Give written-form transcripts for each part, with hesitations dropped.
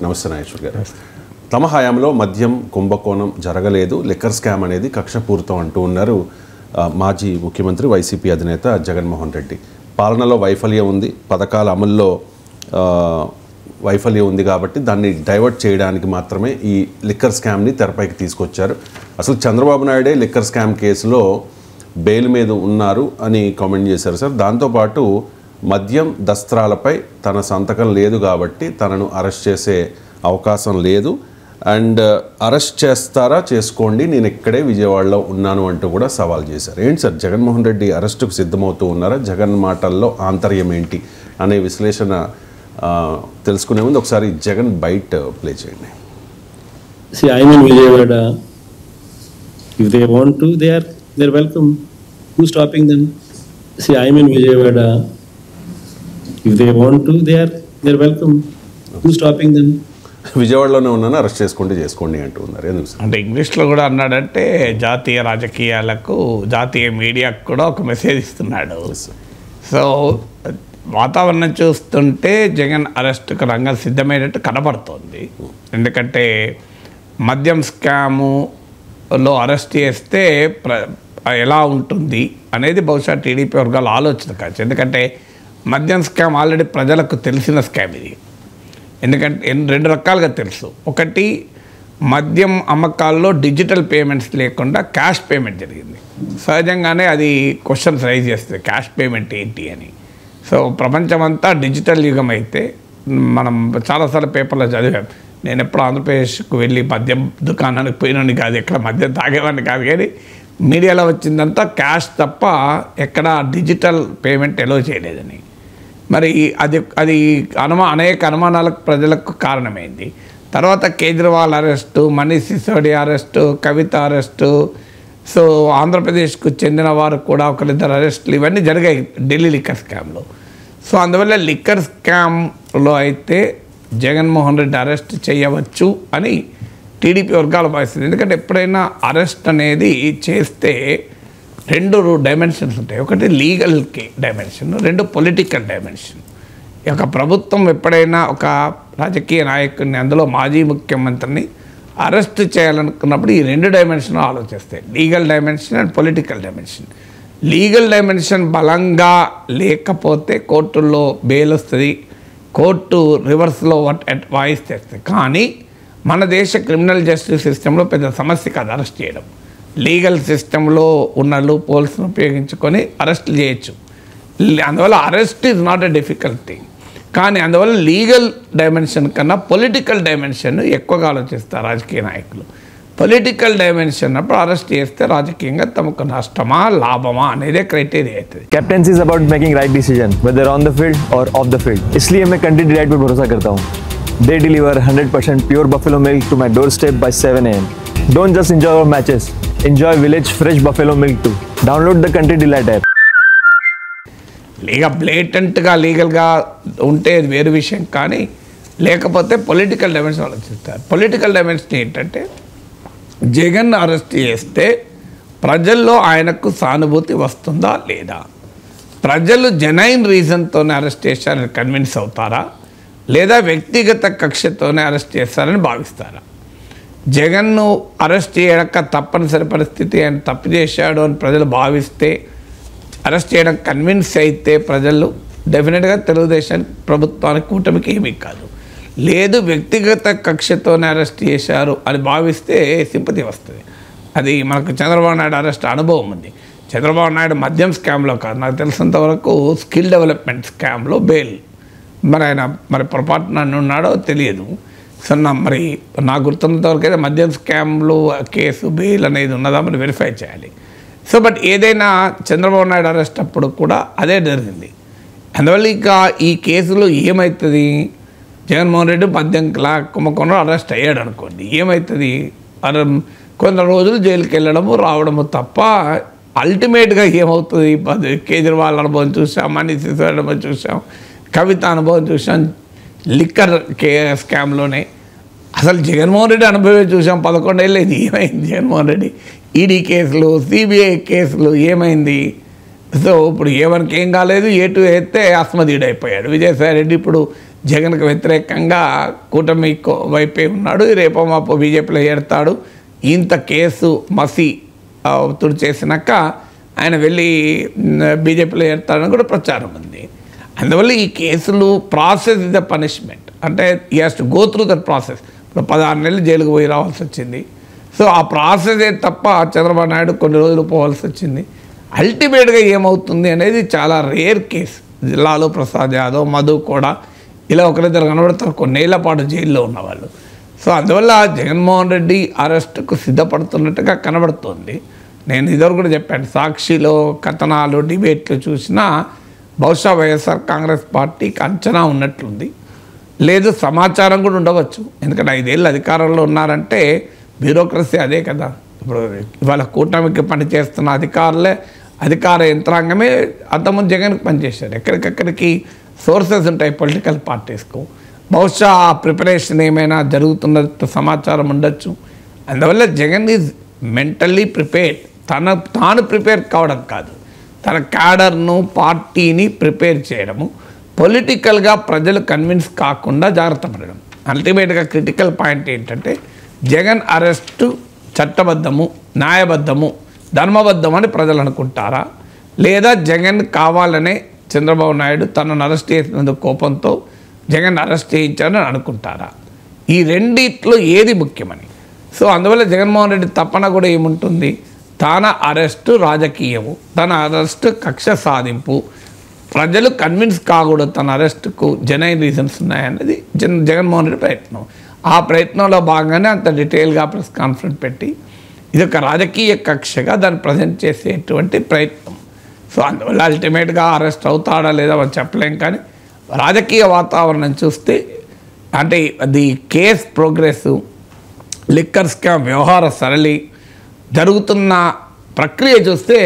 నమస్తే నాగేశ్వర్ గారు. తమ హయాంలో మద్యం కుంభకోణం జరగలేదు, లిక్కర్ స్కామ్ అనేది కక్షపూరితం అంటూ ఉన్నారు మాజీ ముఖ్యమంత్రి వైసీపీ అధినేత జగన్మోహన్ రెడ్డి. పాలనలో వైఫల్యం ఉంది, పథకాల అమల్లో వైఫల్యం ఉంది కాబట్టి దాన్ని డైవర్ట్ చేయడానికి మాత్రమే ఈ లిక్కర్ స్కామ్ని తెరపైకి తీసుకొచ్చారు. అసలు చంద్రబాబు నాయుడే లిక్కర్ స్కామ్ కేసులో బెయిల్ మీద ఉన్నారు అని కామెంట్ చేశారు సార్. దాంతోపాటు మద్యం దస్త్రాలపై తన సంతకం లేదు కాబట్టి తనను అరెస్ట్ చేసే అవకాశం లేదు, అండ్ అరెస్ట్ చేస్తారా చేసుకోండి, నేను ఇక్కడే విజయవాడలో ఉన్నాను అంటూ కూడా సవాల్ చేశారు. ఏంటి సార్, జగన్మోహన్ రెడ్డి అరెస్టుకు సిద్ధమవుతూ ఉన్నారా? జగన్ మాటల్లో ఆంతర్యం ఏంటి అనే విశ్లేషణ తెలుసుకునే ముందు ఒకసారి జగన్ బైట్ ప్లే చేయండి. See, I'm in Vijayawada. If they want to, they're welcome. Who's stopping them? See, I'm in Vijayawada. If they want to, they're welcome. Who's stopping them? విజయవాడలోనే ఉన్నాను, అరెస్ట్ చేసుకోండి అంటూ ఉన్నారు. ఎందుకు సార్? అంటే ఇంగ్లీష్లో కూడా అన్నాడంటే జాతీయ రాజకీయాలకు, జాతీయ మీడియాకు కూడా ఒక మెసేజ్ ఇస్తున్నాడు. సో వాతావరణం చూస్తుంటే జగన్ అరెస్ట్కు రంగం సిద్ధమైనట్టు కనబడుతోంది. ఎందుకంటే మద్యం స్కాములో అరెస్ట్ చేస్తే ఎలా ఉంటుంది అనేది బహుశా టీడీపీ వర్గాల ఆలోచన కావచ్చు. ఎందుకంటే మద్యం స్కామ్ ఆల్రెడీ ప్రజలకు తెలిసిన స్కామ్ ఇది. ఎందుకంటే రెండు రకాలుగా తెలుసు. ఒకటి, మద్యం అమ్మకాల్లో డిజిటల్ పేమెంట్స్ లేకుండా క్యాష్ పేమెంట్ జరిగింది. సహజంగానే అది క్వశ్చన్స్ రైజ్ చేస్తుంది, క్యాష్ పేమెంట్ ఏంటి అని. సో ప్రపంచమంతా డిజిటల్ యుగం అయితే మనం చాలాసార్లు పేపర్లో చదివాం. నేను ఎప్పుడు ఆంధ్రప్రదేశ్కు వెళ్ళి మద్యం దుకాణానికి పోయినని కాదు, ఎక్కడ మద్యం తాగేవాడిని కాదు, కానీ మీడియాలో వచ్చిందంతా క్యాష్ తప్ప ఎక్కడ డిజిటల్ పేమెంట్ ఎలో చేయలేదని. మరి అది అనేక అనుమానాలకు ప్రజలకు కారణమైంది. తర్వాత కేజ్రీవాల్ అరెస్టు, మనీష్ సిసోడియా అరెస్టు, కవిత అరెస్టు, సో ఆంధ్రప్రదేశ్కు చెందిన వారు కూడా ఒకరిద్దరు అరెస్టులు ఇవన్నీ జరిగాయి ఢిల్లీ లిక్కర్ స్కామ్లో. సో అందువల్ల లిక్కర్ స్కామ్లో అయితే జగన్మోహన్ రెడ్డి అరెస్ట్ చేయవచ్చు అని టీడీపీ వర్గాలు భావిస్తుంది. ఎందుకంటే ఎప్పుడైనా అరెస్ట్ అనేది చేస్తే రెండు డైమెన్షన్స్ ఉంటాయి. ఒకటి లీగల్ డైమెన్షన్, రెండు పొలిటికల్ డైమెన్షన్. ఒక ప్రభుత్వం ఎప్పుడైనా ఒక రాజకీయ నాయకుడిని, అందులో మాజీ ముఖ్యమంత్రిని అరెస్ట్ చేయాలనుకున్నప్పుడు ఈ రెండు డైమెన్షన్ ఆలోచిస్తాయి, legal dimension and political dimension. Legal dimension బలంగా లేకపోతే కోర్టుల్లో బెయిల్ వస్తుంది, కోర్టు రివర్స్లో వాయిస్ తెస్తుంది. కానీ మన దేశ క్రిమినల్ జస్టిస్ సిస్టంలో పెద్ద సమస్య కాదు అరెస్ట్ చేయడం. లీగల్ సిస్టంలో ఉన్న లూప్ హోల్స్ను ఉపయోగించుకొని అరెస్ట్లు చేయొచ్చు. అందువల్ల arrest is not a difficult thing. కానీ అందువల్ల లీగల్ డైమెన్షన్ కన్నా పొలిటికల్ డైమెన్షన్ ఎక్కువగా ఆలోచిస్తారు రాజకీయ నాయకులు. పొలిటికల్ డైమెన్షన్ అప్పుడు అరెస్ట్ చేస్తే రాజకీయంగా తమకు నష్టమా లాభమా అనేదే క్రైటీరియా అవుతుంది. Captaincy is about making right decision whether on the field और ऑफ द फील्ड. इसलिए मैं कंट्री डिलाइट पर भरोसा करता हूँ. They deliver 100% pure buffalo milk to my doorstep by 7 AM. Don't just enjoy our matches. Enjoy village fresh buffalo milk too. Download the Country Delight app. బ్లేటెంట్గా లీగల్గా ఉంటే వేరు విషయం, కానీ లేకపోతే పొలిటికల్ డైమెన్షన్ ఆలోచిస్తారు. పొలిటికల్ డైమెన్షన్ ఏంటంటే జగన్ అరెస్ట్ చేస్తే ప్రజల్లో ఆయనకు సానుభూతి వస్తుందా లేదా, ప్రజలు జెన్యూన్ రీజన్తోనే అరెస్ట్ చేశారని కన్విన్స్ అవుతారా, లేదా వ్యక్తిగత కక్షతోనే అరెస్ట్ చేస్తారని భావిస్తారా? జగన్ను అరెస్ట్ చేయక తప్పనిసరి పరిస్థితి, ఆయన తప్పు చేశాడు అని ప్రజలు భావిస్తే, అరెస్ట్ చేయడం కన్విన్స్ అయితే ప్రజలు డెఫినెట్గా తెలుగుదేశానికి, ప్రభుత్వానికి, కూటమికి ఏమీ కాదు. లేదు వ్యక్తిగత కక్షతోనే అరెస్ట్ చేశారు అని భావిస్తే సింపతి వస్తుంది. అది మనకు చంద్రబాబు నాయుడు అరెస్ట్ అనుభవం ఉంది. చంద్రబాబు నాయుడు మద్యం స్కామ్లో కాదు, నాకు తెలిసినంతవరకు స్కిల్ డెవలప్మెంట్ స్కామ్లో బెయిల్, మరి పొరపాటున ఉన్నాడో తెలియదు. సో మరి నాకు గుర్తున్నంతవరకు అయితే మద్యం స్కామ్లో కేసు బెయిల్ అనేది ఉన్నదా మరి వెరిఫై చేయాలి. సో బట్ ఏదైనా చంద్రబాబు నాయుడు అరెస్ట్ అప్పుడు కూడా అదే జరిగింది. అందువల్ల ఇక ఈ కేసులో ఏమవుతుంది, జగన్మోహన్ రెడ్డి మద్యం కుంభకోణంలో అరెస్ట్ అయ్యాడు అనుకోండి, ఏమవుతుంది, కొంత రోజులు జైలుకి వెళ్ళడము రావడము తప్ప అల్టిమేట్గా ఏమవుతుంది? కేజ్రీవాల్ అనుభవం చూసాం, మనీష్ సిసోడియా అనుభవం చూసాం, కవిత అనుభవం చూసాం, లిక్కర్ స్కామ్లోనే అసలు జగన్మోహన్ రెడ్డి అనుభవం చూసాం. 11 ఏళ్ళు ఇది ఏమైంది జగన్మోహన్ రెడ్డి? ఈడీ కేసులు, సిబిఐ కేసులు ఏమైంది? సో ఇప్పుడు ఏ1కి ఏం కాలేదు, ఏ2 అయితే అస్మదీడైపోయాడు. విజయసాయి రెడ్డి ఇప్పుడు జగన్కు వ్యతిరేకంగా కూటమి వైపే ఉన్నాడు, రేపో మాపో బీజేపీలో చేరతాడు, ఇంత కేసు మసి తుడిచేసినాక ఆయన వెళ్ళి బీజేపీలో చేరతాడని కూడా ప్రచారం ఉంది. అందువల్ల ఈ కేసులు ప్రాసెస్ ఇస్ ద పనిష్మెంట్, అంటే ఈ has to go through that process. ఇప్పుడు 16 నెలలు జైలుకు పోయి రావాల్సి వచ్చింది. సో ఆ ప్రాసెసే తప్ప చంద్రబాబు నాయుడు కొన్ని రోజులు పోవాల్సి వచ్చింది. అల్టిమేట్గా ఏమవుతుంది అనేది చాలా రేర్ కేసు. లాలూ ప్రసాద్ యాదవ్, మధు కూడా ఇలా ఒకరిద్దరు కనబడతారు కొన్నేళ్ల పాటు జైల్లో ఉన్నవాళ్ళు. సో అందువల్ల జగన్మోహన్ రెడ్డి అరెస్టుకు సిద్ధపడుతున్నట్టుగా కనబడుతుంది. నేను ఇదివరకు కూడా చెప్పాను, సాక్షిలో కథనాలు డిబేట్లు చూసినా బహుశా వైఎస్ఆర్ కాంగ్రెస్ పార్టీకి అంచనా ఉన్నట్లుంది. లేదు సమాచారం కూడా ఉండవచ్చు, ఎందుకంటే 5 ఏళ్ళు అధికారంలో ఉన్నారంటే బ్యూరోక్రసీ అదే కదా. ఇప్పుడు ఇవాళ కూటమికి పనిచేస్తున్న అధికార యంత్రాంగమే అంతకుముందు జగన్కి పనిచేశారు. ఎక్కడికెక్కడికి సోర్సెస్ ఉంటాయి పొలిటికల్ పార్టీస్కు. బహుశా ఆ ప్రిపరేషన్ ఏమైనా జరుగుతున్నట్టు సమాచారం ఉండొచ్చు. అందువల్ల జగన్ ఈజ్ మెంటల్లీ ప్రిపేర్డ్. తాను ప్రిపేర్ కావడం కాదు, తన క్యాడర్ను పార్టీని ప్రిపేర్ చేయడము, పొలిటికల్గా ప్రజలు కన్విన్స్ కాకుండా జాగ్రత్త పడడం. అల్టిమేట్గా క్రిటికల్ పాయింట్ ఏంటంటే జగన్ అరెస్టు చట్టబద్ధము, న్యాయబద్ధము, ధర్మబద్ధము అని ప్రజలు అనుకుంటారా, లేదా జగన్ కావాలనే చంద్రబాబు నాయుడు తనను అరెస్ట్ చేసినందుకు కోపంతో జగన్ అరెస్ట్ చేయించారని అనుకుంటారా? ఈ రెండిట్లో ఏది ముఖ్యమని. సో అందువల్ల జగన్మోహన్ రెడ్డి తప్పన కూడా ఏముంటుంది, తన అరెస్టు రాజకీయము, తన అరెస్టు కక్ష సాధింపు, ప్రజలు కన్విన్స్ కాకూడదు తన అరెస్టుకు జెన్యూన్ రీజన్స్ ఉన్నాయన్నది జగన్మోహన్ రెడ్డి ప్రయత్నం. ఆ ప్రయత్నంలో భాగంగానే అంత డీటెయిల్గా ప్రెస్ కాన్ఫరెన్స్ పెట్టి ఇదొక రాజకీయ కక్షగా దాన్ని ప్రజెంట్ చేసేటువంటి ప్రయత్నం. సో అందువల్ల అల్టిమేట్గా అరెస్ట్ అవుతాడా లేదా అని చెప్పలేం. కానీ రాజకీయ వాతావరణం చూస్తే, అంటే అది కేస్ ప్రోగ్రెస్, లిక్కర్ స్కామ్ వ్యవహార సరళి జరుగుతున్న ప్రక్రియ చూస్తే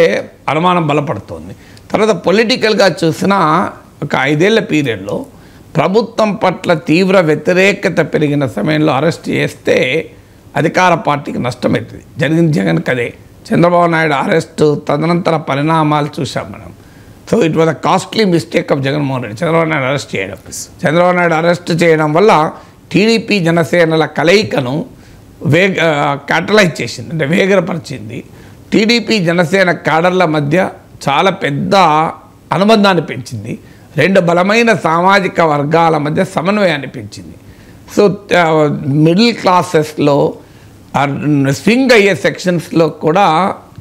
అనుమానం బలపడుతోంది. తర్వాత పొలిటికల్గా చూసినా ఒక 5 ఏళ్ల పీరియడ్లో ప్రభుత్వం పట్ల తీవ్ర వ్యతిరేకత పెరిగిన సమయంలో అరెస్ట్ చేస్తే అధికార పార్టీకి నష్టమవుతుంది. జరిగింది జగన్కి అదే. చంద్రబాబు నాయుడు అరెస్టు తదనంతర పరిణామాలు చూసాం మనం. So it was a costly mistake of Jaganmohan Reddy Chandrababu Naidu arrest చేయడం. చంద్రబాబు నాయుడు అరెస్ట్ చేయడం వల్ల టీడీపీ జనసేనల కలయికను క్యాటలైజ్ చేసింది, అంటే వేగరపరిచింది. టీడీపీ జనసేన క్యాడర్ల మధ్య చాలా పెద్ద అనుబంధాన్ని పెంచింది. 2 బలమైన సామాజిక వర్గాల మధ్య సమన్వయాన్ని పెంచింది. సో మిడిల్ క్లాసెస్లో స్వింగ్ అయ్యే సెక్షన్స్లో కూడా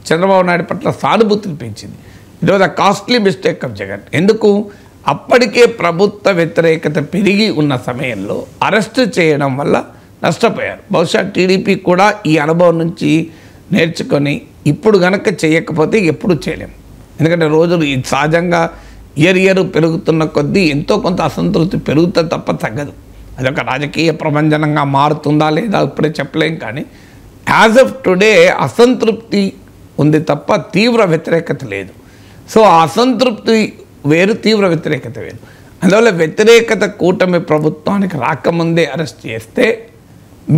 చంద్రబాబు నాయుడు పట్ల సానుభూతిని పెంచింది. It was a costly mistake of Jagan. ఎందుకు, అప్పటికే ప్రభుత్వ వ్యతిరేకత పెరిగి ఉన్న సమయంలో అరెస్ట్ చేయడం వల్ల నష్టపోయారు. బహుశా టీడీపీ కూడా ఈ అనుభవం నుంచి నేర్చుకొని ఇప్పుడు కనుక చేయకపోతే ఎప్పుడు చేయలేము. ఎందుకంటే రోజులు సహజంగా ఇయర్ పెరుగుతున్న కొద్దీ ఎంతో కొంత అసంతృప్తి పెరుగుతుంది తప్ప తగ్గదు. అదొక రాజకీయ ప్రభంజనంగా మారుతుందా లేదా ఇప్పుడే చెప్పలేం. కానీ యాజ్ ఆఫ్ టుడే అసంతృప్తి ఉంది తప్ప తీవ్ర వ్యతిరేకత లేదు. సో ఆ అసంతృప్తి వేరు, తీవ్ర వ్యతిరేకత వేరు. అందువల్ల వ్యతిరేకత కూటమి ప్రభుత్వానికి రాకముందే అరెస్ట్ చేస్తే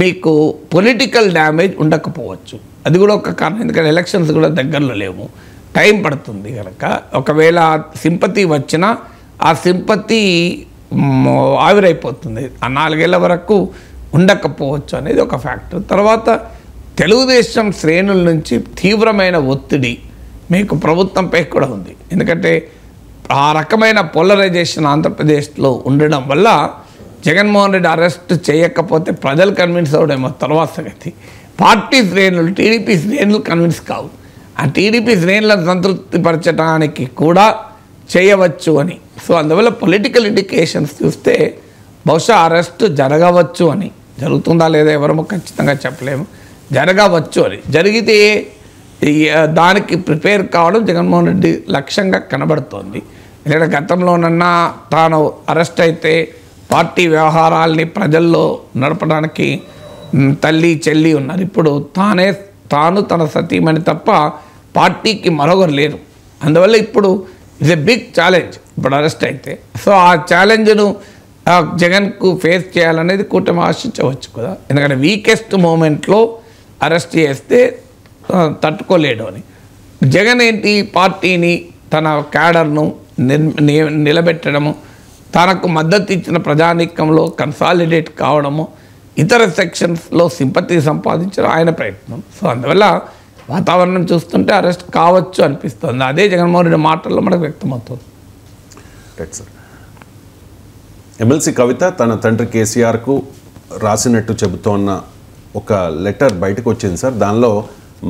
మీకు పొలిటికల్ డ్యామేజ్ ఉండకపోవచ్చు. అది కూడా ఒక కారణం, ఎందుకంటే ఎలక్షన్స్ కూడా దగ్గరలో లేవు, టైం పడుతుంది కనుక. ఒకవేళ సింపతి వచ్చినా ఆ సింపతి ఆవిరైపోతుంది, ఆ 4 ఏళ్ల వరకు ఉండకపోవచ్చు అనేది ఒక ఫ్యాక్టర్. తర్వాత తెలుగుదేశం శ్రేణుల నుంచి తీవ్రమైన ఒత్తిడి మీకు ప్రభుత్వంపై కూడా ఉంది. ఎందుకంటే ఆ రకమైన పోలరైజేషన్ ఆంధ్రప్రదేశ్లో ఉండడం వల్ల జగన్మోహన్ రెడ్డి అరెస్ట్ చేయకపోతే ప్రజలు కన్విన్స్ అవడేమో తర్వాత సంగతి. పార్టీ శ్రేణులు, టీడీపీ శ్రేణులు కన్విన్స్ కావు. ఆ టీడీపీ శ్రేణులను సంతృప్తిపరచడానికి కూడా చేయవచ్చు అని. సో అందువల్ల పొలిటికల్ ఇండికేషన్స్ చూస్తే బహుశా అరెస్ట్ జరగవచ్చు అని. జరుగుతుందా లేదా ఎవరమో ఖచ్చితంగా చెప్పలేము, జరగవచ్చు అని. జరిగితే దానికి ప్రిపేర్ కావడం జగన్మోహన్ రెడ్డి లక్ష్యంగా కనబడుతోంది. లేదా గతంలోనన్నా తాను అరెస్ట్ అయితే పార్టీ వ్యవహారాల్ని ప్రజల్లో నడపడానికి తల్లి చెల్లి ఉన్నారు. ఇప్పుడు తాను తన సతీమణి తప్ప పార్టీకి మరొకరు లేరు. అందువల్ల ఇప్పుడు ఇట్స్ ఎ బిగ్ ఛాలెంజ్ ఇప్పుడు అరెస్ట్ అయితే. సో ఆ ఛాలెంజ్ను జగన్కు ఫేస్ చేయాలనేది కూటమి ఆశించవచ్చు కదా. ఎందుకంటే వీకెస్ట్ మూమెంట్లో అరెస్ట్ చేస్తే తట్టుకోలేడు అని. జగన్ ఏంటి, పార్టీని, తన క్యాడర్ను నిలబెట్టడము, తనకు మద్దతు ఇచ్చిన ప్రజానీకంలో కన్సాలిడేట్ కావడము, ఇతర సెక్షన్స్లో సింపతి సంపాదించడం ఆయన ప్రయత్నం. సో అందువల్ల వాతావరణం చూస్తుంటే అరెస్ట్ కావచ్చు అనిపిస్తుంది. అదే జగన్మోహన్ రెడ్డి మాటల్లో మనకు వ్యక్తమవుతుంది. Right sir. ఎమ్మెల్సీ కవిత తన తండ్రి కేసీఆర్కు రాసినట్టు చెబుతోన్న ఒక లెటర్ బయటకు వచ్చింది సార్. దానిలో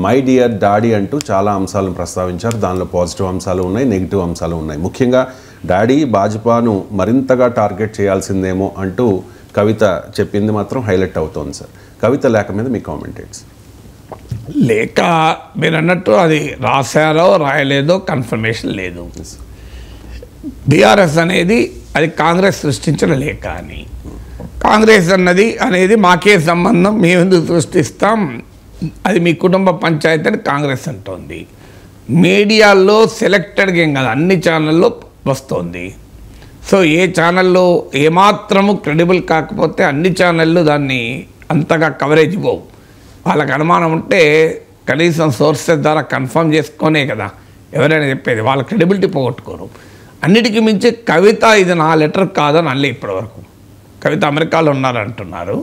మై డియర్ డాడీ అంటూ చాలా అంశాలను ప్రస్తావించారు. దానిలో పాజిటివ్ అంశాలు ఉన్నాయి, నెగిటివ్ అంశాలు ఉన్నాయి. ముఖ్యంగా డాడీ భాజపాను మరింతగా టార్గెట్ చేయాల్సిందేమో అంటూ కవిత చెప్పింది మాత్రం హైలైట్ అవుతోంది సార్. కవిత లేఖ మీద మీ కామెంటేట్స్. లేఖ మీరు అన్నట్టు అది రాశారో రాయలేదో కన్ఫర్మేషన్ లేదు. బీఆర్ఎస్ అనేది అది కాంగ్రెస్ సృష్టించిన లేఖ అని, కాంగ్రెస్ అనేది మాకే సంబంధం, మేము ఎందుకు సృష్టిస్తాం, అది మీ కుటుంబ పంచాయతీ అని కాంగ్రెస్ అంటోంది. మీడియాలో సెలెక్టెడ్గా ఏం కాదు, అన్ని ఛానల్లో వస్తుంది. సో ఏ ఛానల్లో ఏమాత్రము క్రెడిబుల్ కాకపోతే అన్ని ఛానళ్ళు దాన్ని అంతగా కవరేజ్ ఇవ్వవు. వాళ్ళకి అనుమానం ఉంటే కనీసం సోర్సెస్ ద్వారా కన్ఫర్మ్ చేసుకొనే కదా ఎవరైనా చెప్పేది, వాళ్ళ క్రెడిబిలిటీ పోగొట్టుకోరు. అన్నిటికీ మించి కవిత ఇది నా లెటర్ కాదని అనలే ఇప్పటివరకు. కవిత అమెరికాలో ఉన్నారంటున్నారు,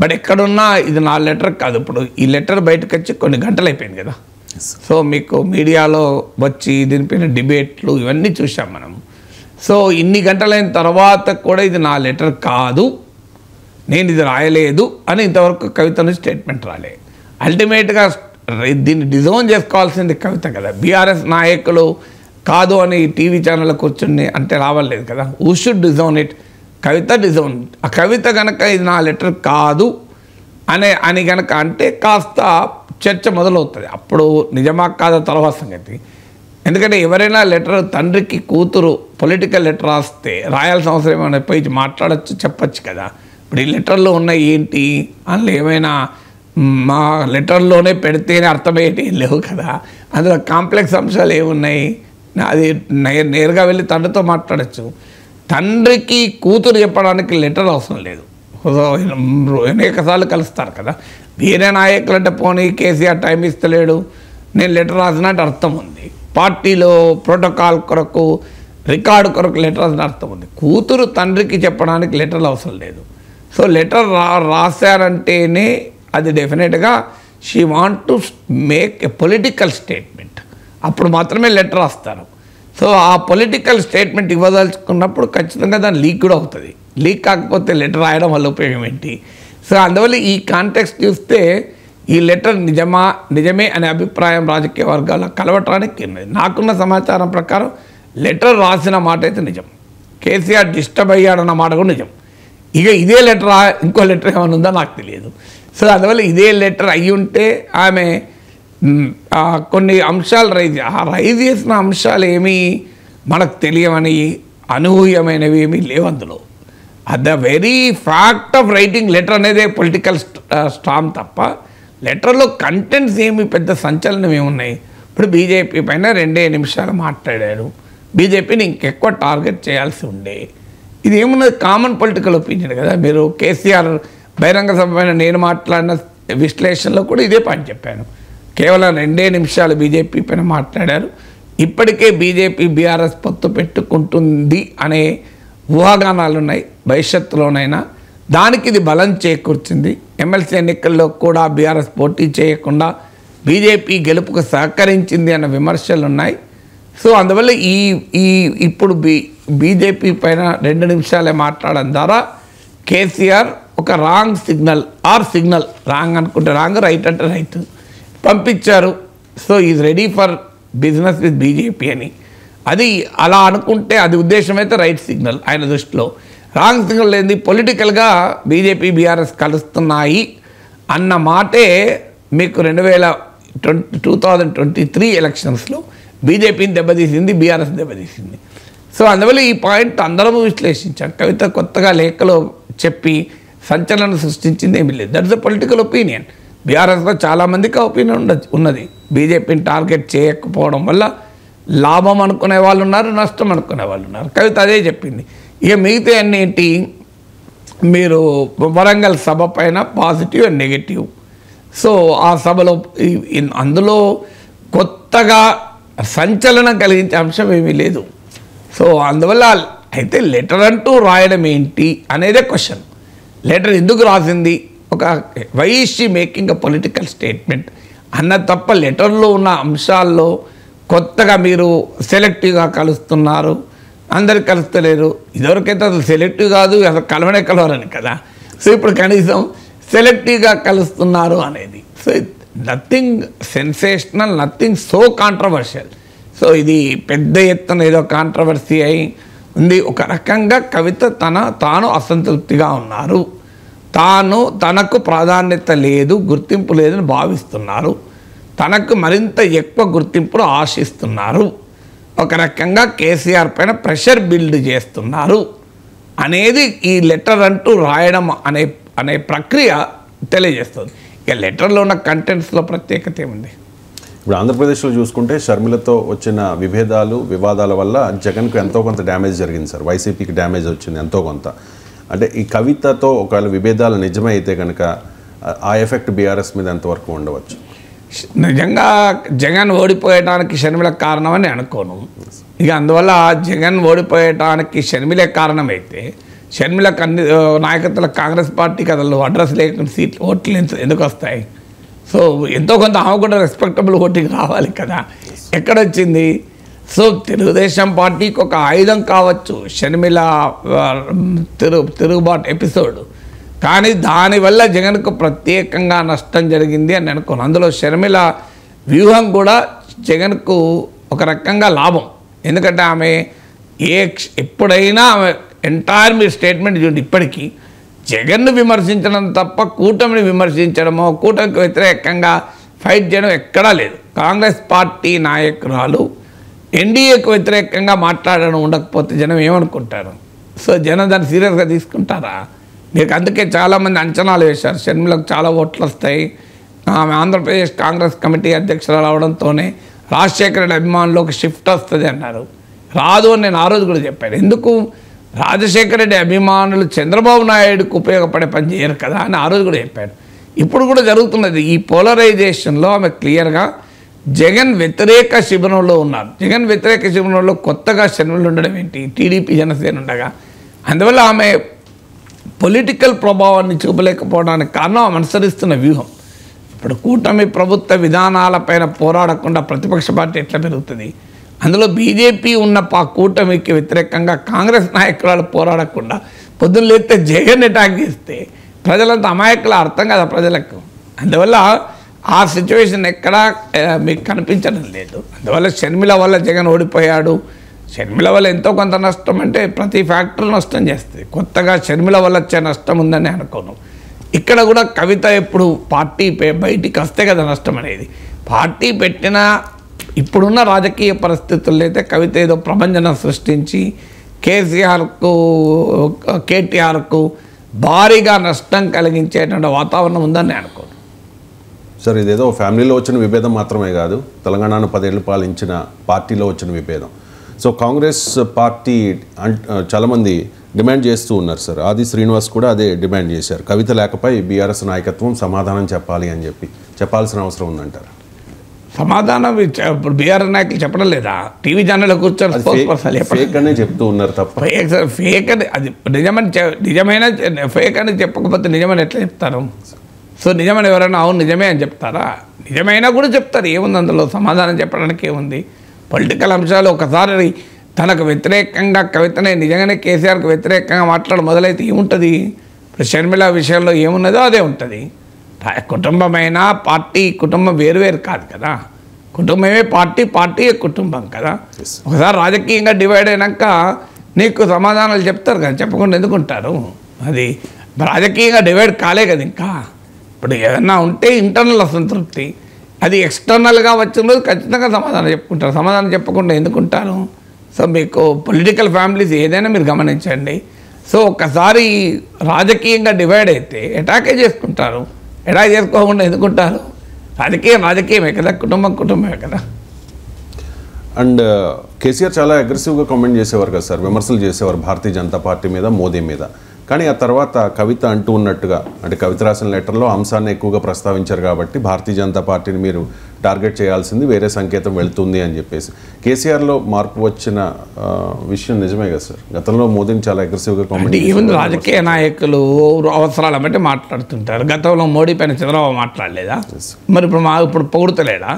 బట్ ఎక్కడున్నా ఇది నా లెటర్ కాదు. ఇప్పుడు ఈ లెటర్ బయటకు వచ్చి కొన్ని గంటలు అయిపోయింది కదా. సో మీకు మీడియాలో వచ్చి దీనిపైన డిబేట్లు ఇవన్నీ చూసాం మనం. సో ఇన్ని గంటలైన తర్వాత కూడా ఇది నా లెటర్ కాదు, నేను ఇది రాయలేదు అని ఇంతవరకు కవిత నుంచి స్టేట్మెంట్ రాలే. అల్టిమేట్గా దీన్ని డిజోన్ చేసుకోవాల్సింది కవిత కదా. బీఆర్ఎస్ నాయకులు కాదు అని టీవీ ఛానల్లో కూర్చుని అంటే రావలేదు కదా. Who should disown it? Kavitha disown. ఆ కవిత కనుక ఇది నా లెటర్ కాదు అని కనుక అంటే కాస్త చర్చ మొదలవుతుంది. అప్పుడు నిజమా కాదా తర్వాత సంగతి. ఎందుకంటే ఎవరైనా లెటర్ తండ్రికి కూతురు పొలిటికల్ లెటర్ రాస్తే రాయాల్సిన అవసరం ఏమైనా పోయి మాట్లాడచ్చు, చెప్పచ్చు కదా. ఇప్పుడు ఈ లెటర్లో ఉన్నాయి ఏంటి, అందులో ఏమైనా మా లెటర్లోనే పెడితేనే అర్థమయ్యేటి లేవు కదా. అందులో కాంప్లెక్స్ అంశాలు ఏమున్నాయి, అది నేరుగా వెళ్ళి తండ్రితో మాట్లాడచ్చు. తండ్రికి కూతురు చెప్పడానికి లెటర్ అవసరం లేదు. అనేకసార్లు కలుస్తారు కదా. వేరే నాయకులు అంటే పోనీ కేసీఆర్ టైం ఇస్తలేడు, నేను లెటర్ రాసినట్టు అర్థం ఉంది. పార్టీలో ప్రోటోకాల్ కొరకు రికార్డు కొరకు లెటర్ రాసిన అర్థం ఉంది. కూతురు తండ్రికి చెప్పడానికి లెటర్లు అవసరం లేదు. సో లెటర్ రాశారంటేనే అది డెఫినెట్గా she want to make a political statement, అప్పుడు మాత్రమే లెటర్ రాస్తారు. సో ఆ పొలిటికల్ స్టేట్మెంట్ ఇవ్వదలుచుకున్నప్పుడు ఖచ్చితంగా దాని లీక్ కూడా అవుతుంది. లీక్ కాకపోతే లెటర్ రాయడం వల్ల ఉపయోగం ఏంటి? సో అందువల్ల ఈ కాంటెక్స్ట్ చూస్తే ఈ లెటర్ నిజమే అనే అభిప్రాయం రాజకీయ వర్గాల్లో కలవటానికి ఉన్నది. నాకున్న సమాచారం ప్రకారం లెటర్ రాసిన మాట అయితే నిజం, కేసీఆర్ డిస్టర్బ్ అయ్యాడన్న మాట కూడా నిజం. ఇక ఇదే లెటర్ ఇంకో లెటర్ ఏమైనా ఉందో నాకు తెలియదు. సో అందువల్ల ఇదే లెటర్ అయ్యి ఉంటే ఆమె కొన్ని అంశాలు రైజ్ చేసిన అంశాలు ఏమీ మనకు తెలియవని అనూహ్యమైనవి ఏమీ లేవు అందులో. The very fact of writing letter అనేదే పొలిటికల్ స్టామ్ తప్ప లెటర్లో కంటెంట్స్ ఏమి పెద్ద సంచలనం ఏమున్నాయి. ఇప్పుడు బీజేపీ పైన 2 నిమిషాలు మాట్లాడాడు, బీజేపీని ఇంకెక్కువ టార్గెట్ చేయాల్సి ఉండే. ఇది ఏమున్నది, కామన్ పొలిటికల్ ఒపీనియన్ కదా. మీరు కేసీఆర్ బహిరంగ సభ పైన నేను మాట్లాడిన విశ్లేషణలో కూడా ఇదే పాయింట్ చెప్పాను. కేవలం 2 నిమిషాలు బీజేపీ పైన మాట్లాడారు. ఇప్పటికే బీజేపీ బీఆర్ఎస్ పొత్తు పెట్టుకుంటుంది అనే ఊహాగానాలు ఉన్నాయి. భవిష్యత్తులోనైనా దానికి ఇది బలం చేకూర్చింది. ఎమ్మెల్సీ ఎన్నికల్లో కూడా బీఆర్ఎస్ పోటీ చేయకుండా బీజేపీ గెలుపుకు సహకరించింది అన్న విమర్శలు ఉన్నాయి. సో అందువల్ల ఇప్పుడు బీజేపీ పైన 2 నిమిషాలే మాట్లాడడం ద్వారా కేసీఆర్ ఒక రాంగ్ సిగ్నల్ రాంగ్ అనుకుంటే రాంగ్, రైట్ అంటే రైట్ పంపించారు. So is ready for business with BJP అని. అది అలా అనుకుంటే అది ఉద్దేశం అయితే రైట్ సిగ్నల్ ఆయన దృష్టిలో. రాంగ్ సిగ్నల్ ఏంది, పొలిటికల్గా బీజేపీ బీఆర్ఎస్ కలుస్తున్నాయి అన్న మాటే మీకు 2023 ఎలక్షన్స్లో బీజేపీని దెబ్బతీసింది, బీఆర్ఎస్ దెబ్బతీసింది. సో అందువల్ల ఈ పాయింట్ అందరము విశ్లేషించారు. కవిత కొత్తగా లేఖలో చెప్పి సంచలనం సృష్టించింది ఏమీ లేదు. That's a political opinion. బీఆర్ఎస్లో చాలామందికి ఆ ఒపీనియన్ ఉన్నది. బీజేపీని టార్గెట్ చేయకపోవడం వల్ల లాభం అనుకునే వాళ్ళు ఉన్నారు, నష్టం అనుకునే వాళ్ళు ఉన్నారు. కవిత అదే చెప్పింది. ఇక మిగతా అన్నీ ఏంటి, మీరు వరంగల్ సభ పైన పాజిటివ్ అండ్ నెగిటివ్. సో ఆ సభలో అందులో కొత్తగా సంచలనం కలిగించే అంశం ఏమీ లేదు. సో అందువల్ల అయితే లెటర్ అంటూ రాయడం ఏంటి అనేదే క్వశ్చన్. లెటర్ ఎందుకు రాసింది, ఒక why is she making a political statement అన్న తప్ప లెటర్లో ఉన్న అంశాల్లో కొత్తగా మీరు సెలెక్టివ్గా కలుస్తున్నారు, అందరు కలుస్తలేరు. ఇదివరకైతే అసలు సెలెక్టివ్ కాదు, అసలు కలవరని కదా. సో ఇప్పుడు కనీసం సెలెక్టివ్గా కలుస్తున్నారు అనేది. So nothing sensational, nothing so controversial. So ఇది పెద్ద ఎత్తున ఏదో కాంట్రవర్సీ అయి ఉంది. ఒక రకంగా కవిత తాను అసంతృప్తిగా ఉన్నారు, తనకు ప్రాధాన్యత లేదు, గుర్తింపు లేదని భావిస్తున్నారు, తనకు మరింత ఎక్కువ గుర్తింపును ఆశిస్తున్నారు, ఒక రకంగా కేసీఆర్ పైన ప్రెషర్ బిల్డ్ చేస్తున్నారు అనేది ఈ లెటర్ అంటూ రాయడం అనే ప్రక్రియ తెలియజేస్తుంది. ఇక లెటర్లో ఉన్న కంటెంట్స్లో ప్రత్యేకత ఏముంది? ఇప్పుడు ఆంధ్రప్రదేశ్లో చూసుకుంటే షర్మిలతో వచ్చిన వివాదాల వల్ల జగన్కు ఎంతో కొంత డ్యామేజ్ జరిగింది సార్. వైసీపీకి డ్యామేజ్ వచ్చింది ఎంతో కొంత. అంటే ఈ కవితతో ఒకవేళ విభేదాలు నిజమైతే కనుక ఆ ఎఫెక్ట్ బీఆర్ఎస్ మీద ఎంతవరకు ఉండవచ్చు? నిజంగా జగన్ ఓడిపోయడానికి షర్మిల కారణమని అనుకోను. ఇక అందువల్ల జగన్ ఓడిపోయడానికి షర్మిలే కారణమైతే షర్మిలకు అన్ని నాయకత్వాల కాంగ్రెస్ పార్టీకి అసలు అడ్రస్ లేకుండా సీట్లు ఓట్లు ఎందుకు వస్తాయి? సో ఎంతో కొంత ఆమె కూడా రెస్పెక్టబుల్ ఓటింగ్ రావాలి కదా. ఎక్కడొచ్చింది? సో తెలుగుదేశం పార్టీకి ఒక ఆయుధం కావచ్చు షర్మిల తిరుగుబాటు ఎపిసోడ్, కానీ దానివల్ల జగన్కు ప్రత్యేకంగా నష్టం జరిగింది అని అనుకోను. అందులో షర్మిల వ్యూహం కూడా జగన్కు ఒక రకంగా లాభం. ఎందుకంటే ఆమె ఎప్పుడైనా ఆమె ఎంటైర్ మీ స్టేట్మెంట్ చూడండి, ఇప్పటికీ జగన్ను విమర్శించడం తప్ప కూటమిని విమర్శించడమో కూటమికి వ్యతిరేకంగా ఫైట్ చేయడం ఎక్కడా లేదు. కాంగ్రెస్ పార్టీ నాయకురాలు ఎన్డీఏకు వ్యతిరేకంగా మాట్లాడడం ఉండకపోతే జనం ఏమనుకుంటారు? సో జనం దాన్ని సీరియస్గా తీసుకుంటారా? మీకు అందుకే చాలామంది అంచనాలు వేశారు షర్మిలకు చాలా ఓట్లు వస్తాయి, ఆమె ఆంధ్రప్రదేశ్ కాంగ్రెస్ కమిటీ అధ్యక్షురాలు అవడంతోనే రాజశేఖర రెడ్డి అభిమానులకు షిఫ్ట్ వస్తుంది అన్నారు. రాదు అని నేను ఆ రోజు కూడా చెప్పాను. ఎందుకు? రాజశేఖర రెడ్డి అభిమానులు చంద్రబాబు నాయుడుకు ఉపయోగపడే పని చేయరు కదా అని ఆ రోజు కూడా చెప్పాడు. ఇప్పుడు కూడా జరుగుతున్నది ఈ పోలరైజేషన్లో ఆమె క్లియర్గా జగన్ వ్యతిరేక శిబిరంలో ఉన్నారు. జగన్ వ్యతిరేక శిబిరంలో కొత్తగా షర్మిల ఉండడం ఏంటి? టీడీపీ జనసేన ఉండగా. అందువల్ల ఆమె పొలిటికల్ ప్రభావాన్ని చూపలేకపోవడానికి కారణం ఆమె అనుసరిస్తున్న వ్యూహం. ఇప్పుడు కూటమి ప్రభుత్వ విధానాలపైన పోరాడకుండా ప్రతిపక్ష పార్టీ ఎట్లా పెరుగుతుంది? అందులో బీజేపీ ఉన్న కూటమికి వ్యతిరేకంగా కాంగ్రెస్ నాయకురాలు పోరాడకుండా పొద్దున్న లేస్తే జగన్ అటాక్ చేస్తే ప్రజలంతా అమాయకులు, అర్థం కదా ప్రజలకు. అందువల్ల ఆ సిచ్యువేషన్ ఎక్కడా మీకు కనిపించడం లేదు. అందువల్ల షర్మిల వల్ల జగన్ ఓడిపోయాడు. షర్మిల వల్ల ఎంతో కొంత నష్టం అంటే ప్రతి ఫ్యాక్టరీ నష్టం చేస్తుంది. కొత్తగా షర్మిల వల్ల వచ్చే నష్టం ఉందని అనుకోను. ఇక్కడ కూడా కవిత ఎప్పుడు పార్టీ బయటికి వస్తే కదా నష్టం అనేది. పార్టీ పెట్టిన ఇప్పుడున్న రాజకీయ పరిస్థితుల్లో అయితే కవిత ఏదో ప్రభంజనం సృష్టించి కేటీఆర్కు భారీగా నష్టం కలిగించేటువంటి వాతావరణం ఉందని అనుకోను సార్. ఇదేదో ఫ్యామిలీలో వచ్చిన విభేదం మాత్రమే కాదు, తెలంగాణను 10 ఏళ్ళు పాలించిన పార్టీలో వచ్చిన విభేదం. సో కాంగ్రెస్ పార్టీ చాలామంది డిమాండ్ చేస్తూ ఉన్నారు సార్. ఆది శ్రీనివాస్ కూడా అదే డిమాండ్ చేశారు. కవిత లేకపోై బీఆర్ఎస్ నాయకత్వం సమాధానం చెప్పాలి అని చెప్పాల్సిన అవసరం ఉందంటారు. సమాధానం ఇప్పుడు బీఆర్ఎస్ నాయకులు చెప్పడం లేదా? టీవీ ఛానల్లో కూర్చొని ఫేక్ అనే చెప్తూ ఉన్నారు తప్ప ఫేక్ అని అది నిజమైన ఫేక్ అని చెప్పకపోతే నిజమని ఎట్లా చెప్తారు? సో నిజమని ఎవరైనా అవును నిజమే అని చెప్తారా? నిజమైనా కూడా చెప్తారు. ఏముంది అందులో? సమాధానం చెప్పడానికి ఏముంది? పొలిటికల్ అంశాలు ఒకసారి తనకు వ్యతిరేకంగా కవితనే నిజంగానే కేసీఆర్కి వ్యతిరేకంగా మాట్లాడడం మొదలైతే ఏముంటుంది? ఇప్పుడు షర్మిల విషయంలో ఏమున్నదో అదే ఉంటుంది. కుటుంబమైనా పార్టీ కుటుంబం వేరు కాదు కదా. కుటుంబమే పార్టీ, పార్టీయే కుటుంబం కదా. ఒకసారి రాజకీయంగా డివైడ్ అయినాక నీకు సమాధానాలు చెప్తారు కదా, చెప్పకుండా ఎందుకుంటారు? అది రాజకీయంగా డివైడ్ కాలే కదా ఇంకా. ఇప్పుడు ఏదన్నా ఉంటే ఇంటర్నల్ అసంతృప్తి, అది ఎక్స్టర్నల్గా వచ్చిన రోజు ఖచ్చితంగా సమాధానం చెప్పుకుంటారు. సమాధానం చెప్పకుండా ఎందుకుంటారు? సో మీకు పొలిటికల్ ఫ్యామిలీస్ ఏదైనా మీరు గమనించండి. సో ఒక్కసారి రాజకీయంగా డివైడ్ అయితే అటాకే చేసుకుంటారు. అటాక్ చేసుకోకుండా ఎందుకుంటారు? రాజకీయమే కదా, కుటుంబమే కదా. అండ్ కేసీఆర్ చాలా అగ్రెసివ్గా కామెంట్ చేసేవారు కదా సార్, విమర్శలు చేసేవారు భారతీయ జనతా పార్టీ మీద, మోదీ మీద. కానీ ఆ తర్వాత కవిత అంటూ ఉన్నట్టుగా, అంటే కవిత రాసిన లెటర్లో అంశాన్ని ఎక్కువగా ప్రస్తావించారు కాబట్టి భారతీయ జనతా పార్టీని మీరు టార్గెట్ చేయాల్సింది, వేరే సంకేతం వెళ్తుంది అని చెప్పేసి. కేసీఆర్లో మార్పు వచ్చిన విషయం నిజమే కదా సార్? గతంలో మోదీని చాలా అగ్రెసివ్గా కామెంట్ ఈవెన్ రాజకీయ నాయకులు అవసరాల బట్టి మాట్లాడుతుంటారు. గతంలో మోడీ పైన చంద్రబాబు మాట్లాడలేదా? మరి ఇప్పుడు పొగుడుతలేడా?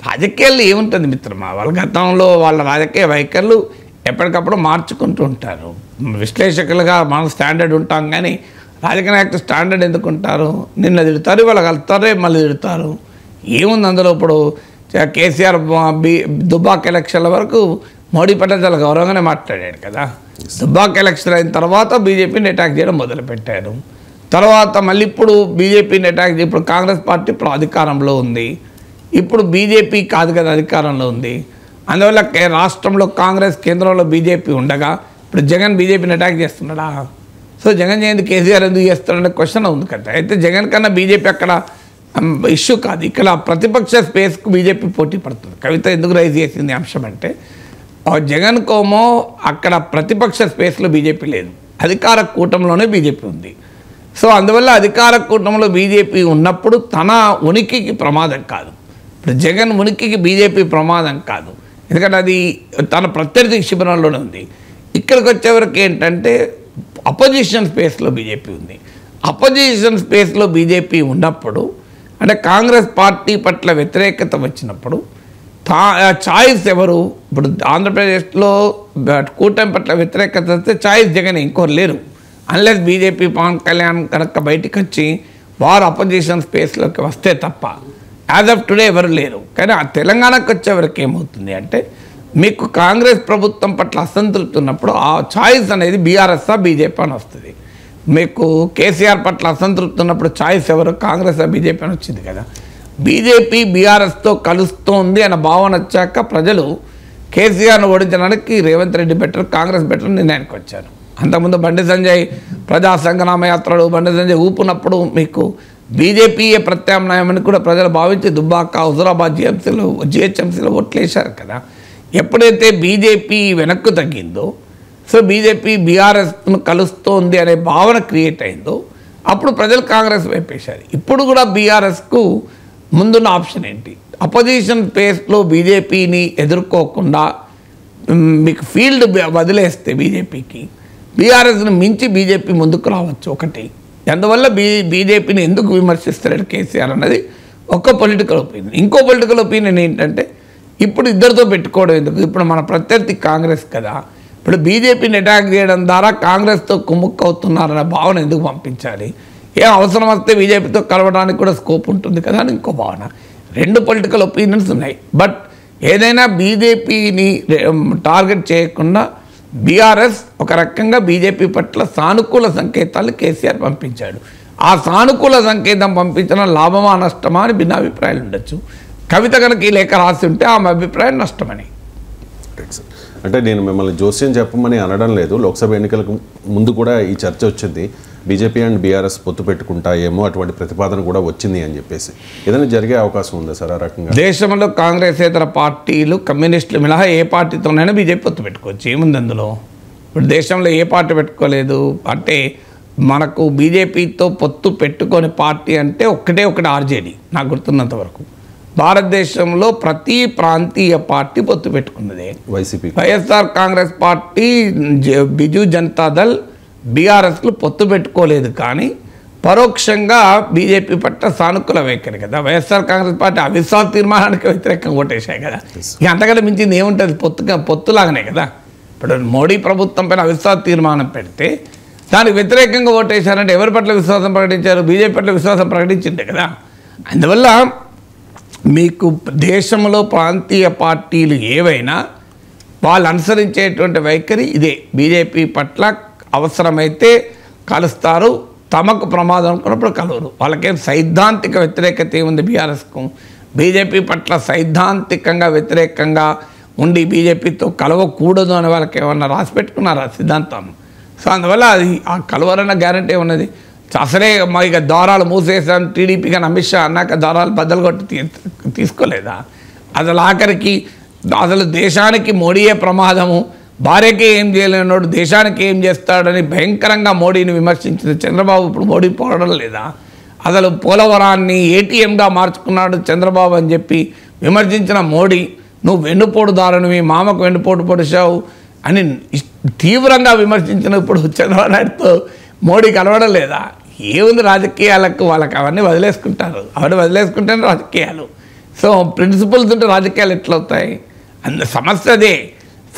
రాజకీయాల్లో ఏముంటుంది మిత్రమా, వాళ్ళ గతంలో వాళ్ళ రాజకీయ వైఖరులు ఎప్పటికప్పుడు మార్చుకుంటూ ఉంటారు. విశ్లేషకులుగా మనం స్టాండర్డ్ ఉంటాం, కానీ రాజకీయ నాయకులు స్టాండర్డ్ ఎందుకు ఉంటారు? నిన్న తిడతారు, వాళ్ళకి వెళ్తారే మళ్ళీ తిడతారు. ఏముంది అందులో? ఇప్పుడు కేసీఆర్ దుబ్బాక్ ఎలక్షన్ల వరకు మోడీ పట్ల చాలా గౌరవంగానే మాట్లాడాడు కదా. దుబ్బాక్ ఎలక్షన్ అయిన తర్వాత బీజేపీని అటాక్ చేయడం మొదలుపెట్టారు. తర్వాత మళ్ళీ ఇప్పుడు బీజేపీని అటాక్ చేసి, ఇప్పుడు కాంగ్రెస్ పార్టీ ఇప్పుడు అధికారంలో ఉంది, ఇప్పుడు బీజేపీ కాదు కదా అధికారంలో ఉంది. అందువల్ల రాష్ట్రంలో కాంగ్రెస్, కేంద్రంలో బీజేపీ ఉండగా ఇప్పుడు జగన్ బీజేపీని అటాక్ చేస్తున్నాడా? సో జగన్ చేయండి కేసీఆర్ ఎందుకు చేస్తున్నాడనే క్వశ్చన్ ఉంది కదా. అయితే జగన్ కన్నా బీజేపీ అక్కడ ఇష్యూ కాదు. ఇక్కడ ప్రతిపక్ష స్పేస్కు బీజేపీ పోటీ పడుతుంది. కవిత ఎందుకు రైజ్ చేసింది అంశం అంటే, జగన్ కోమో అక్కడ ప్రతిపక్ష స్పేస్లో బీజేపీ లేదు, అధికార కూటమిలోనే బీజేపీ ఉంది. సో అందువల్ల అధికార కూటమిలో బీజేపీ ఉన్నప్పుడు తన ఉనికికి ప్రమాదం కాదు. ఇప్పుడు జగన్ ఉనికికి బీజేపీ ప్రమాదం కాదు, ఎందుకంటే అది తన ప్రత్యర్థి శిబిరంలోనే ఉంది. ఇక్కడికి వచ్చేవరకు ఏంటంటే అపోజిషన్ స్పేస్లో బీజేపీ ఉంది. అపోజిషన్ స్పేస్లో బీజేపీ ఉన్నప్పుడు, అంటే కాంగ్రెస్ పార్టీ పట్ల వ్యతిరేకత వచ్చినప్పుడు చాయిస్ ఎవరు? ఇప్పుడు ఆంధ్రప్రదేశ్లో కూటమి పట్ల వ్యతిరేకత వస్తే చాయిస్ జగన్, ఇంకోరు లేరు. అన్లెస్ బీజేపీ పవన్ కళ్యాణ్ కనుక బయటికి వచ్చి వారు అపోజిషన్ స్పేస్లోకి వస్తే తప్ప యాజ్ ఆఫ్ టుడే ఎవరు లేరు. కానీ ఆ తెలంగాణకు వచ్చేవరకు ఏమవుతుంది అంటే, మీకు కాంగ్రెస్ ప్రభుత్వం పట్ల అసంతృప్తి ఉన్నప్పుడు ఆ చాయిస్ అనేది బీఆర్ఎస్ బీజేపీ అని వస్తుంది. మీకు కేసీఆర్ పట్ల అసంతృప్తి ఉన్నప్పుడు చాయిస్ ఎవరు? కాంగ్రెస్ బీజేపీ అని వచ్చింది కదా. బీజేపీ బీఆర్ఎస్తో కలుస్తోంది అన్న భావన వచ్చాక ప్రజలు కేసీఆర్ను ఓడించడానికి రేవంత్ రెడ్డి బెటర్, కాంగ్రెస్ బెటర్ నిర్ణయానికి వచ్చారు. అంతకుముందు బండి సంజయ్ ప్రజా సంగ్రామ యాత్రలు, బండి సంజయ్ ఊపునప్పుడు మీకు బీజేపీయే ప్రత్యామ్నాయమని కూడా ప్రజలు భావించి దుబ్బాక, హుజురాబాద్ జిహెచ్ఎంసీలో ఓట్లు వేశారు కదా. ఎప్పుడైతే బీజేపీ వెనక్కు తగ్గిందో, సో బీజేపీ బీఆర్ఎస్ను కలుస్తోంది అనే భావన క్రియేట్ అయిందో, అప్పుడు ప్రజలు కాంగ్రెస్ వైపు వేశారు. ఇప్పుడు కూడా బీఆర్ఎస్కు ముందున్న ఆప్షన్ ఏంటి? అపోజిషన్ స్పేస్లో బీజేపీని ఎదుర్కోకుండా మీకు ఫీల్డ్ వదిలేస్తే బీజేపీకి, బీఆర్ఎస్ను మించి బీజేపీ ముందుకు రావచ్చు ఒకటి. అందువల్ల బీజేపీని ఎందుకు విమర్శిస్తాడు కేసీఆర్ అన్నది ఒక పొలిటికల్ ఒపీనియన్. ఇంకో పొలిటికల్ ఒపీనియన్ ఏంటంటే, ఇప్పుడు ఇద్దరితో పెట్టుకోవడం ఎందుకు? ఇప్పుడు మన ప్రత్యర్థి కాంగ్రెస్ కదా, ఇప్పుడు బీజేపీని అటాక్ చేయడం ద్వారా కాంగ్రెస్తో కుమ్ముక్కు అవుతున్నారన్న భావన ఎందుకు పంపించాలి? ఏం అవసరం వస్తే బీజేపీతో కలవడానికి కూడా స్కోప్ ఉంటుంది కదా అని ఇంకో భావన. రెండు పొలిటికల్ ఒపీనియన్స్ ఉన్నాయి. బట్ ఏదైనా బీజేపీని టార్గెట్ చేయకుండా బీఆర్ఎస్ ఒక రకంగా బీజేపీ పట్ల సానుకూల సంకేతాలు కేసీఆర్ పంపించాడు. ఆ సానుకూల సంకేతం పంపించడం లాభమా నష్టమా అని భిన్నాభిప్రాయాలు ఉండొచ్చు. కవిత కనుక ఈ లేఖ రాసి ఉంటే ఆమె అభిప్రాయం నష్టమని. అంటే నేను మిమ్మల్ని జోస్యం చెప్పమని అనడం లేదు. లోక్సభ ఎన్నికలకు ముందు కూడా ఈ చర్చ వచ్చింది, బీజేపీ అండ్ బీఆర్ఎస్ పొత్తు పెట్టుకుంటాయేమో, అటువంటి ప్రతిపాదన కూడా వచ్చింది అని చెప్పేసి. ఏదైనా జరిగే అవకాశం ఉందా సార్ ఆ రకంగా? దేశంలో కాంగ్రెసేతర పార్టీలు, కమ్యూనిస్టులు మినహా ఏ పార్టీతోనైనా బీజేపీ పొత్తు పెట్టుకోవచ్చు. ఏముంది అందులో? ఇప్పుడు దేశంలో ఏ పార్టీ పెట్టుకోలేదు. అంటే మనకు బీజేపీతో పొత్తు పెట్టుకొని పార్టీ అంటే ఒకటి ఆర్జేడీ, నాకు గుర్తున్నంత వరకు. భారతదేశంలో ప్రతి ప్రాంతీయ పార్టీ పొత్తు పెట్టుకున్నదే. వైఎస్ఆర్ కాంగ్రెస్ పార్టీ, బిజు జనతాదళ్, బీఆర్ఎస్లు పొత్తు పెట్టుకోలేదు, కానీ పరోక్షంగా బీజేపీ పట్ల సానుకూల వైఖరి కదా. వైఎస్ఆర్ కాంగ్రెస్ పార్టీ అవిశ్వాస తీర్మానానికి వ్యతిరేకంగా ఓటేశాయి కదా. ఇక అంతకంటే మించింది ఏముంటుంది? పొత్తులాగానే కదా. ఇప్పుడు మోడీ ప్రభుత్వం పైన అవిశ్వాస తీర్మానం పెడితే దానికి వ్యతిరేకంగా ఓటేశారంటే ఎవరి పట్ల విశ్వాసం ప్రకటించారు? బీజేపీ పట్ల విశ్వాసం ప్రకటించిందే కదా. అందువల్ల మీకు దేశంలో ప్రాంతీయ పార్టీలు ఏవైనా వాళ్ళు అనుసరించేటువంటి వైఖరి ఇదే. బీజేపీ పట్ల అవసరమైతే కలుస్తారు, తమకు ప్రమాదం అనుకున్నప్పుడు కలవరు. వాళ్ళకేం సైద్ధాంతిక వ్యతిరేకత ఏముంది? బీఆర్ఎస్కు బీజేపీ పట్ల సైద్ధాంతికంగా వ్యతిరేకంగా ఉండి బీజేపీతో కలవకూడదు అని వాళ్ళకి ఏమన్నా రాసి పెట్టుకున్నారా సిద్ధాంతం? సో అందువల్ల అది ఆ కలవరన్న గ్యారంటీ ఉన్నది. అసలే ఇక దారాలు మూసేసాం టీడీపీ కానీ అమిత్ షా అన్నాక దారాలు బద్దలు కొట్టి తీసుకోలేదా? అసలు ఆఖరికి అసలు దేశానికి మోడీయే ప్రమాదము, భార్యకి ఏం చేయలేనోడు దేశానికి ఏం చేస్తాడని భయంకరంగా మోడీని విమర్శించిన చంద్రబాబు ఇప్పుడు మోడీ పోవడం లేదా? అసలు పోలవరాన్ని ఏటీఎంగా మార్చుకున్నాడు చంద్రబాబు అని చెప్పి విమర్శించిన మోడీ, నువ్వు వెన్నుపోటుదారుని, మీ మామకు వెన్నుపోటు పొడిచావు అని తీవ్రంగా విమర్శించిన ఇప్పుడు చంద్రబాబు నాయుడుతో మోడీ కలవడం లేదా? ఏముంది రాజకీయాలకు, వాళ్ళకి అవన్నీ వదిలేసుకుంటారు, అవన్నీ వదిలేసుకుంటేనే రాజకీయాలు. సో ప్రిన్సిపల్స్ ఉంటే రాజకీయాలు ఎట్లవుతాయి? సమస్య అదే.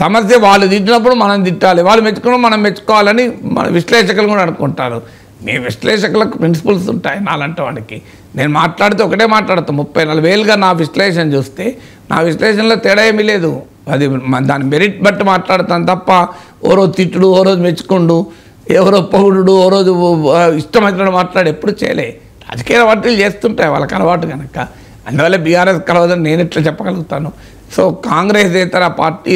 సమస్య వాళ్ళు తిట్టినప్పుడు మనం తిట్టాలి, వాళ్ళు మెచ్చుకున్నప్పుడు మనం మెచ్చుకోవాలని మన విశ్లేషకులు కూడా అనుకుంటారు. మీ విశ్లేషకులకు ప్రిన్సిపల్స్ ఉంటాయి. నాలంటే వాడికి నేను మాట్లాడితే ఒకటే మాట్లాడతాను. 34 వేలుగా నా విశ్లేషణ చూస్తే నా విశ్లేషణలో తేడా ఏమీ లేదు. అది దాని మెరిట్ బట్టి మాట్లాడతాను తప్ప ఓ రోజు తిట్టుడు, ఓ రోజు మెచ్చుకుండు, ఎవరో పొగుడు, ఓ రోజు ఇష్టమైనట్టు మాట్లాడి ఎప్పుడు చేయలే. రాజకీయ పార్టీలు చేస్తుంటాయి వాళ్ళకి అలవాటు కనుక. అందువల్ల బీఆర్ఎస్ కలవదని నేను ఎట్లా చెప్పగలుగుతాను? సో కాంగ్రెస్ ఇతర పార్టీ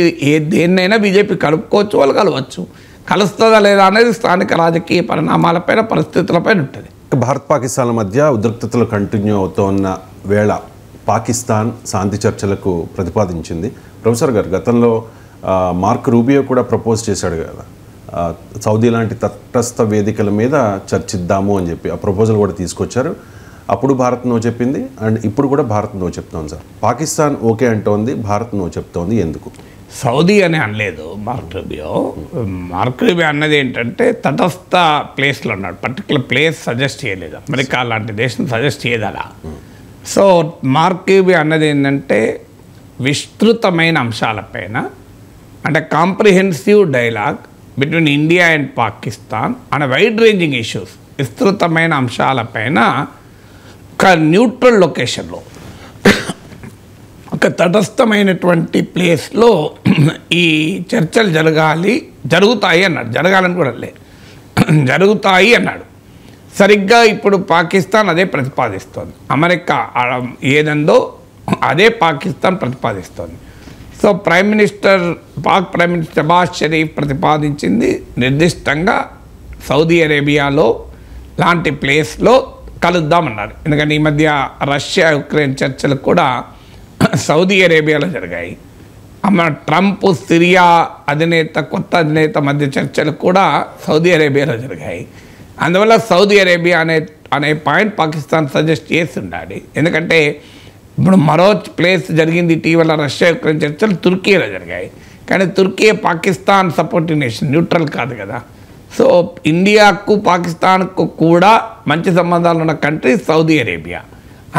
దేన్నైనా బీజేపీ కలుపుకోవచ్చు, వాళ్ళు కలవచ్చు. కలుస్తుందా లేదా అనేది స్థానిక రాజకీయ పరిణామాలపైన, పరిస్థితులపైన ఉంటుంది. భారత్ పాకిస్తాన్ల మధ్య ఉద్రిక్తతలు కంటిన్యూ అవుతున్న వేళ పాకిస్తాన్ శాంతి చర్చలకు ప్రతిపాదించింది. ప్రొఫెసర్ గారు, గతంలో మార్క్ రూబియో కూడా ప్రపోజ్ చేశాడు కదా, సౌదీ లాంటి తటస్థ వేదికల మీద చర్చిద్దాము అని చెప్పి ఆ ప్రపోజల్ కూడా తీసుకొచ్చారు. అప్పుడు భారత్ నో చెప్పింది, అండ్ ఇప్పుడు కూడా భారత్ నో చెప్తోంది. సార్, పాకిస్తాన్ ఓకే అంటోంది, భారత్ నో చెప్తోంది, ఎందుకు? సౌదీ అని అనలేదు మార్క్ రూబియో. మార్క్ రూబియో అన్నది ఏంటంటే తటస్థ ప్లేస్లో అన్నాడు, పర్టికులర్ ప్లేస్ సజెస్ట్ చేయలేదు. అమెరికా లాంటి దేశం సజెస్ట్ చేయదు అలా. సో మార్క్ రూబియో అన్నది ఏంటంటే విస్తృతమైన అంశాలపైన, అంటే comprehensive dialogue between India and Pakistan and wide ranging issues, విస్తృతమైన అంశాలపైన ఒక న్యూట్రల్ లొకేషన్లో, ఒక తటస్థమైనటువంటి ప్లేస్లో ఈ చర్చలు జరుగుతాయి అన్నాడు. జరగాలని కూడా లే, జరుగుతాయి అన్నాడు. సరిగ్గా ఇప్పుడు పాకిస్తాన్ అదే ప్రతిపాదిస్తోంది. అమెరికా ఏదందో అదే పాకిస్తాన్ ప్రతిపాదిస్తోంది. So Pak prime minister Shahbaz Sharif ప్రతిపాదించింది నిర్దిష్టంగా సౌదీ అరేబియాలో లాంటి ప్లేస్లో కలుద్దామన్నారు. ఎందుకంటే ఈ మధ్య రష్యా యుక్రెయిన్ చర్చలు కూడా సౌదీ అరేబియాలో జరిగాయి. ట్రంప్ సిరియా అధినేత, కొత్త అధినేత మధ్య చర్చలు కూడా సౌదీ అరేబియాలో జరిగాయి. అందువల్ల సౌదీ అరేబియా అనే పాయింట్ పాకిస్తాన్ సజెస్ట్ చేసి ఉండాలి. ఎందుకంటే ఇప్పుడు మరో ప్లేస్ జరిగింది ఇటీవల రష్యా యుక్రెయిన్ చర్చలు తుర్కీలో జరిగాయి. కానీ తుర్కీ పాకిస్తాన్ సపోర్టింగ్ నేషన్, న్యూట్రల్ కాదు కదా. సో ఇండియాకు పాకిస్తాన్కు కూడా మంచి సంబంధాలు ఉన్న కంట్రీ సౌదీ అరేబియా.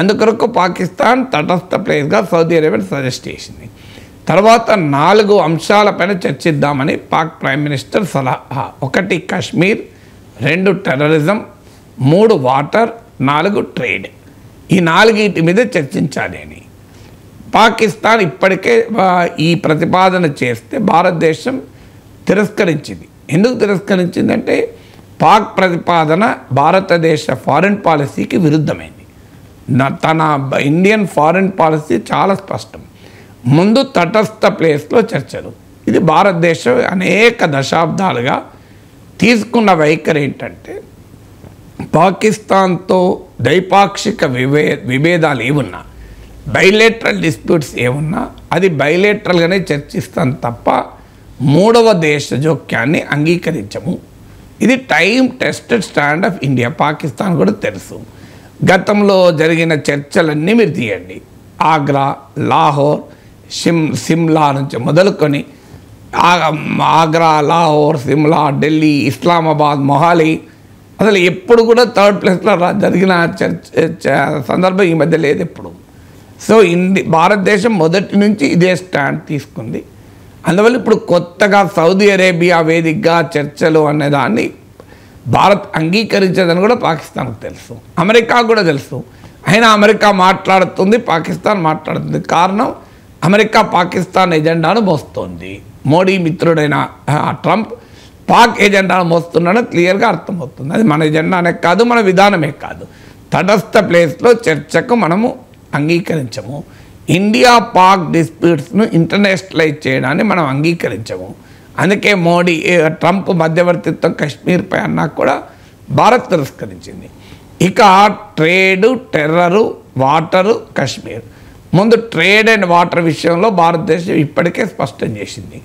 అందుకొరకు పాకిస్తాన్ తటస్థ ప్లేస్గా సౌదీ అరేబియా సజెస్ట్ చేసింది. తర్వాత 4 అంశాలపైన చర్చిద్దామని పాక్ ప్రైమ్ మినిస్టర్ సలహా. 1 కాశ్మీర్, 2 టెర్రరిజం, 3 వాటర్, 4 ట్రేడ్. ఈ 4 మీద చర్చించాలి అని పాకిస్తాన్ ఇప్పటికే ఈ ప్రతిపాదన చేస్తే భారతదేశం తిరస్కరించింది. ఎందుకు తిరస్కరించిందంటే పాక్ ప్రతిపాదన భారతదేశ ఫారిన్ పాలసీకి విరుద్ధమైంది. తన ఇండియన్ ఫారిన్ పాలసీ చాలా స్పష్టం. ముందు తటస్థ ప్లేస్లో చర్చలు. ఇది భారతదేశం అనేక దశాబ్దాలుగా తీసుకున్న వైఖరి ఏంటంటే పాకిస్తాన్తో ద్వైపాక్షిక విభేదాలు ఏమున్నా, బైలేటరల్ డిస్ప్యూట్స్ ఏమున్నా అది బైలేటరల్గానే చర్చిస్తాం తప్ప 3వ దేశ జోక్యాన్ని అంగీకరించము. ఇది time tested stand of India. Pakistan కూడా తెలుసు. గతంలో జరిగిన చర్చలన్నీ మీరు తీయండి. ఆగ్రా, లాహోర్, సిమ్లా నుంచి మొదలుకొని ఆగ్రా, లాహోర్, సిమ్లా, ఢిల్లీ, ఇస్లామాబాద్, మొహాలి, అసలు ఎప్పుడు కూడా 3rd ప్లేస్లో జరిగిన సందర్భం ఈ మధ్య లేదు ఎప్పుడు. సో భారతదేశం మొదటి నుంచి ఇదే స్టాండ్ తీసుకుంది. అందువల్ల ఇప్పుడు కొత్తగా సౌదీ అరేబియా వేదికగా చర్చలు అనేదాన్ని భారత్ అంగీకరించేదని కూడా పాకిస్తాన్కు తెలుసు, అమెరికా కూడా తెలుసు. అయినా అమెరికా మాట్లాడుతుంది, పాకిస్తాన్ మాట్లాడుతుంది. కారణం అమెరికా పాకిస్తాన్ ఎజెండాను మోస్తోంది. మోడీ మిత్రుడైన ట్రంప్ పాక్ ఎజెండాను మోస్తున్నాడని క్లియర్గా అర్థమవుతుంది. అది మన ఎజెండానే కాదు, మన విధానమే కాదు. తటస్థ ప్లేస్లో చర్చకు మనము అంగీకరించము. ఇండియా పాక్ డిస్ప్యూట్స్ను ఇంటర్నేషనలైజ్ చేయడాన్ని మనం అంగీకరించము. అందుకే ట్రంప్ మధ్యవర్తిత్వం కశ్మీర్పై అన్నా కూడా భారత్ తిరస్కరించింది. ఇక ట్రేడు, టెర్రరు, వాటరు, కశ్మీర్. ముందు ట్రేడ్ అండ్ వాటర్ విషయంలో భారతదేశం ఇప్పటికే స్పష్టం చేసింది.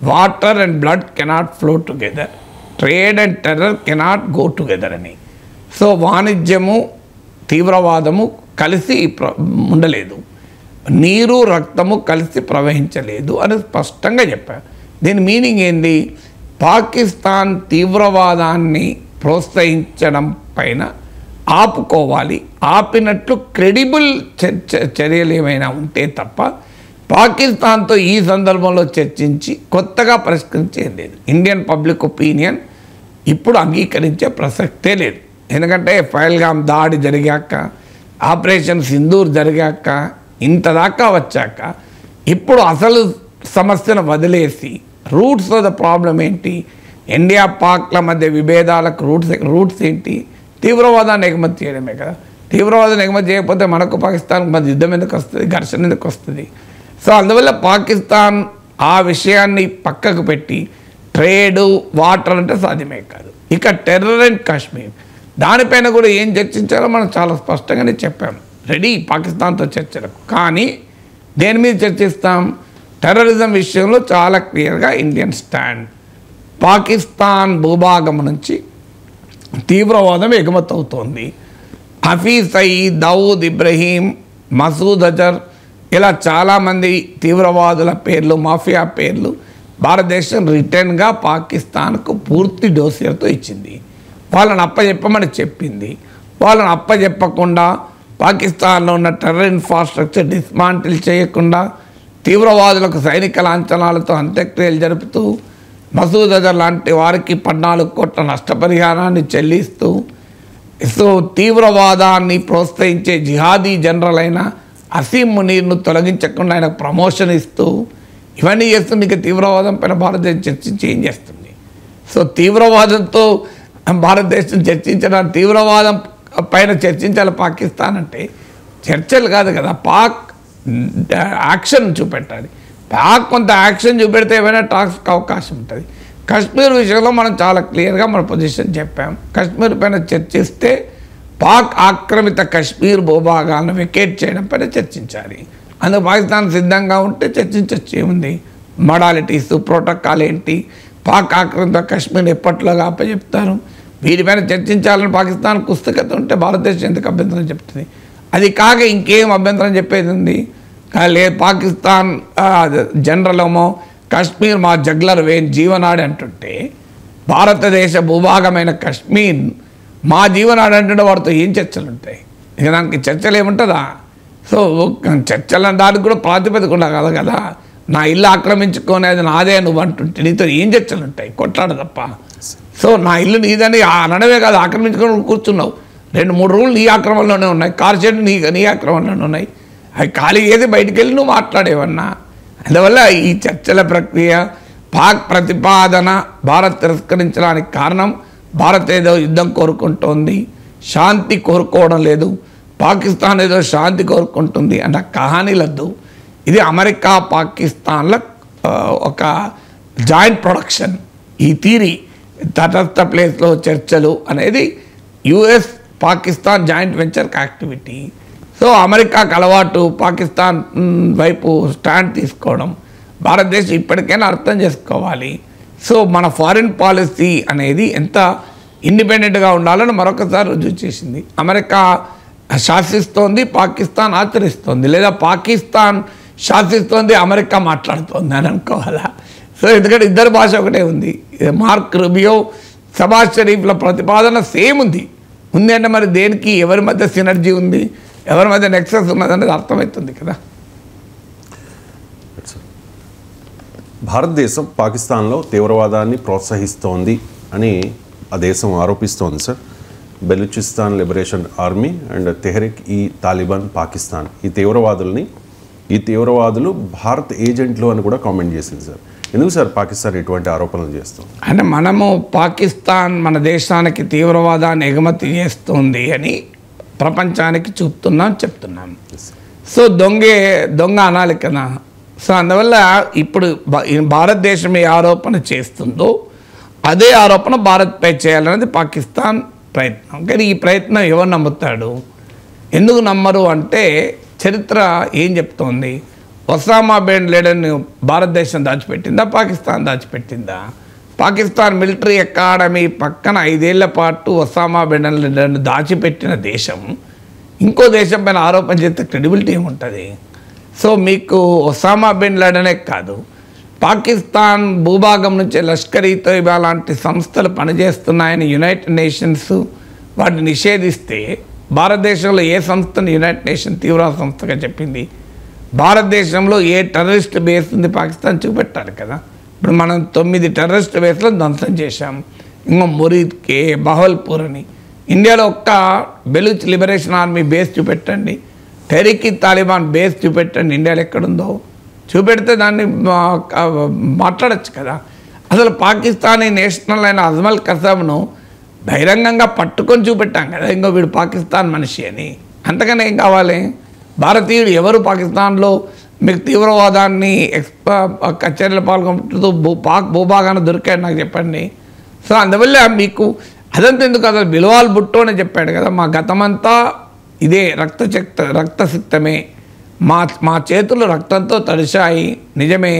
Water and blood cannot flow together, trade and terror cannot go together అని. సో వాణిజ్యము తీవ్రవాదము కలిసి ఉండలేదు, నీరు రక్తము కలిసి ప్రవహించలేదు అని స్పష్టంగా చెప్పారు. దీని మీనింగ్ ఏంది? పాకిస్తాన్ తీవ్రవాదాన్ని ప్రోత్సహించడం పైన ఆపుకోవాలి, ఆపినట్లు క్రెడిబుల్ చర్యలు ఏమైనా ఉంటే తప్ప పాకిస్తాన్తో ఈ సందర్భంలో చర్చించి కొత్తగా పరిష్కరించేది లేదు. ఇండియన్ పబ్లిక్ ఒపీనియన్ ఇప్పుడు అంగీకరించే ప్రసక్తే లేదు. ఎందుకంటే పహల్గామ్ దాడి జరిగాక, ఆపరేషన్ సింధూర్ జరిగాక, ఇంత దాకా వచ్చాక ఇప్పుడు అసలు సమస్యను వదిలేసి రూట్స్ ఆఫ్ ద ప్రాబ్లం ఏంటి, ఇండియా పాక్ల మధ్య విభేదాలకు రూట్స్ ఏంటి? తీవ్రవాదాన్ని ఎగుమతి చేయడమే కదా. తీవ్రవాదాన్ని ఎగుమతి చేయకపోతే మనకు పాకిస్తాన్కి మధ్య యుద్ధం ఎందుకు వస్తుంది, ఘర్షణ ఎందుకు వస్తుంది? సో అందువల్ల పాకిస్తాన్ ఆ విషయాన్ని పక్కకు పెట్టి ట్రేడు వాటర్ అంటే సాధ్యమే కాదు. ఇక టెర్రర్ అండ్ కాశ్మీర్ దానిపైన కూడా ఏం చర్చించాలో మనం చాలా స్పష్టంగానే చెప్పాము, రెడీ పాకిస్తాన్తో చర్చలకు. కానీ దేని మీద చర్చిస్తాం? టెర్రరిజం విషయంలో చాలా క్లియర్గా ఇండియన్ స్టాండ్. పాకిస్తాన్ భూభాగం నుంచి తీవ్రవాదం ఎగుమతి అవుతోంది. హఫీజ్ సయీద్, దావూద్ ఇబ్రహీం, మసూద్ అజర్ ఇలా చాలామంది తీవ్రవాదుల పేర్లు, మాఫియా పేర్లు భారతదేశం రిటర్న్గా పాకిస్తాన్కు పూర్తి డోసియర్తో ఇచ్చింది. వాళ్ళని అప్పచెప్పమని చెప్పింది. వాళ్ళని అప్పచెప్పకుండా పాకిస్తాన్లో ఉన్న టెర్రర్ ఇన్ఫ్రాస్ట్రక్చర్ డిస్మాంటిల్ చేయకుండా తీవ్రవాదులకు సైనిక లాంఛనాలతో అంత్యక్రియలు జరుపుతూ మసూద్ అజర్ లాంటి వారికి 14 కోట్ల నష్టపరిహారాన్ని చెల్లిస్తూ, సో తీవ్రవాదాన్ని ప్రోత్సహించే జిహాదీ జనరల్ అయిన అసీం మునీర్ను తొలగించకుండా ఆయనకు ప్రమోషన్ ఇస్తూ ఇవన్నీ చేస్తుంది. ఇక తీవ్రవాదం పైన భారతదేశం చర్చించి ఏం చేస్తుంది? సో తీవ్రవాదంతో భారతదేశం చర్చించడానికి, తీవ్రవాదం పైన చర్చించాలి పాకిస్తాన్ అంటే చర్చలు కాదు కదా, పాక్ యాక్షన్ చూపెట్టాలి. పాక్ కొంత యాక్షన్ చూపెడితే ఏమైనా టాక్స్కి అవకాశం ఉంటుంది. కశ్మీర్ విషయంలో మనం చాలా క్లియర్గా మన పొజిషన్ చెప్పాం. కశ్మీర్ పైన చర్చిస్తే పాక్ ఆక్రమిత కశ్మీర్ భూభాగాలను వెకేట్ చేయడం పైన చర్చించాలి. అందుకు పాకిస్తాన్ సిద్ధంగా ఉంటే చర్చించవచ్చు. ఏముంది? మోడాలిటీస్, ప్రోటోకాల్ ఏంటి, పాక్ ఆక్రమిత కశ్మీర్ ఎప్పట్లోగా అప్పచెప్తారు, వీటిపైన చర్చించాలని పాకిస్తాన్ పుస్తకత ఉంటే భారతదేశం ఎందుకు అభ్యంతరం చెప్తుంది? అది కాక ఇంకేం అభ్యంతరం చెప్పేది ఉంది? లేదు, పాకిస్తాన్ జనరల్ ఏమో కశ్మీర్ మా జగ్లర్ వేన్ జీవనాడి అంటుంటే, భారతదేశ భూభాగమైన కశ్మీర్ మా జీవనాడి అంటుంటే వాడితో ఏం చర్చలు ఉంటాయి? ఇక దానికి చర్చలు ఏముంటుందా? సో చర్చలు దానికి కూడా ప్రాతిపదిక ఉండాలి కదా. నా ఇల్లు ఆక్రమించుకునేది నాదే నువ్వు అంటుంటే నీతో ఏం చర్చలు ఉంటాయి? కొట్లాడ తప్ప. సో నా ఇల్లు నీదని అనడమే కాదు, ఆక్రమించుకొని కూర్చున్నావు. 2-3 రూములు నీ ఆక్రమణలోనే ఉన్నాయి, కార్ షెడ్ నీ ఆక్రమణలోనే ఉన్నాయి. అవి ఖాళీ చేసి బయటికి వెళ్ళి నువ్వు మాట్లాడేవన్నా. అందువల్ల ఈ చర్చల ప్రక్రియ, పాక్ ప్రతిపాదన భారత్ తిరస్కరించడానికి కారణం భారత్ ఏదో యుద్ధం కోరుకుంటోంది, శాంతి కోరుకోవడం లేదు. పాకిస్తాన్ ఏదో శాంతి కోరుకుంటుంది అన్న కహానీలద్దు. ఇది అమెరికా పాకిస్తాన్ల ఒక జాయింట్ ప్రొడక్షన్. ఈ థీరీ తటస్థ ప్లేస్లో చర్చలు అనేది US Pakistan joint venture activity. So అమెరికాకు అలవాటు పాకిస్తాన్ వైపు స్టాండ్ తీసుకోవడం. భారతదేశం ఇప్పటికైనా అర్థం చేసుకోవాలి. సో మన ఫారిన్ పాలసీ అనేది ఎంత ఇండిపెండెంట్గా ఉండాలని మరొకసారి రుజువు చేసింది. అమెరికా శాసిస్తోంది, పాకిస్తాన్ ఆచరిస్తోంది, లేదా పాకిస్తాన్ శాసిస్తోంది, అమెరికా మాట్లాడుతోంది అని అనుకోవాలా? సో ఎందుకంటే ఇద్దరు భాష ఒకటే ఉంది. మార్క్ రూబియో, షబాజ్ షరీఫ్ల ప్రతిపాదన సేమ్ ఉంది అంటే మరి దేనికి ఎవరి మధ్య సినర్జీ ఉంది, ఎవరి మధ్య నెక్సెస్ ఉన్నది అనేది అర్థమవుతుంది కదా. భారతదేశం పాకిస్తాన్లో తీవ్రవాదాన్ని ప్రోత్సహిస్తోంది అని ఆ దేశం ఆరోపిస్తోంది sir. Balochistan liberation army and Tehrik e Taliban Pakistan ఈ తీవ్రవాదులు భారత్ ఏజెంట్లు అని కూడా కామెంట్ చేసింది సార్. ఎందుకు సార్ పాకిస్తాన్ ఇటువంటి ఆరోపణలు చేస్తుంది? అంటే మనము పాకిస్తాన్ మన దేశానికి తీవ్రవాదాన్ని ఎగుమతి చేస్తుంది అని ప్రపంచానికి చెప్తున్నాం. సో దొంగ అనాలి కదా. సో అందువల్ల ఇప్పుడు భారతదేశం ఏ ఆరోపణ చేస్తుందో అదే ఆరోపణ భారత్పై చేయాలనేది పాకిస్తాన్ ప్రయత్నం. కానీ ఈ ప్రయత్నం ఎవరు నమ్ముతాడు? ఎందుకు నమ్మరు అంటే చరిత్ర ఏం చెప్తోంది? ఒసామా బిన్ లాడెన్ భారతదేశం దాచిపెట్టిందా, పాకిస్తాన్ దాచిపెట్టిందా? పాకిస్తాన్ మిలిటరీ అకాడమీ పక్కన 5 ఏళ్ల పాటు ఒసామా బిన్ లాడెన్ దాచిపెట్టిన దేశం ఇంకో దేశం పైన ఆరోపణ చేస్తే క్రెడిబిలిటీ ఏముంటుంది? సో మీకు ఒసామా బిన్ లాడెనే కాదు, పాకిస్తాన్ భూభాగం నుంచి లష్కర్-ఈ తోయిబా లాంటి సంస్థలు పనిచేస్తున్నాయని యునైటెడ్ నేషన్స్ వాటిని నిషేధిస్తే భారతదేశంలో ఏ సంస్థను యునైటెడ్ నేషన్ తీవ్రవాద సంస్థగా చెప్పింది? భారతదేశంలో ఏ టెర్రరిస్ట్ బేస్ ఉంది పాకిస్తాన్ చూపెట్టాలి కదా. ఇప్పుడు మనం 9 టెర్రరిస్ట్ బేస్లో ధ్వంసం చేశాం. ఇంకో మురీద్కే, బహవల్పూర్ అని. ఇండియాలో ఒక్క బెలూచ్ లిబరేషన్ ఆర్మీ బేస్ చూపెట్టండి, టెహ్రీక్-ఈ తాలిబాన్ బేస్ చూపెట్టండి, ఇండియాలో ఎక్కడుందో చూపెడితే దాన్ని మాట్లాడచ్చు కదా. అసలు పాకిస్తానీ నేషనల్ అయిన అజ్మల్ కసబ్ను బహిరంగంగా పట్టుకొని చూపెట్టాం కదా, ఇంకో వీడు పాకిస్తాన్ మనిషి అని. అంతకనే ఏం కావాలి? భారతీయుడు ఎవరు పాకిస్తాన్లో మీకు తీవ్రవాదాన్ని చర్యలు పాల్గొంటూ పాక్ భూభాగాన్ని దొరికాడు నాకు చెప్పండి. సో అందువల్ల మీకు అదంతా ఎందుకు? అసలు బిల్వాల్ భుట్టో అని చెప్పాడు కదా, మా గతమంతా ఇదే రక్తసిక్తమే, మా చేతులు రక్తంతో తడిశాయి, నిజమే,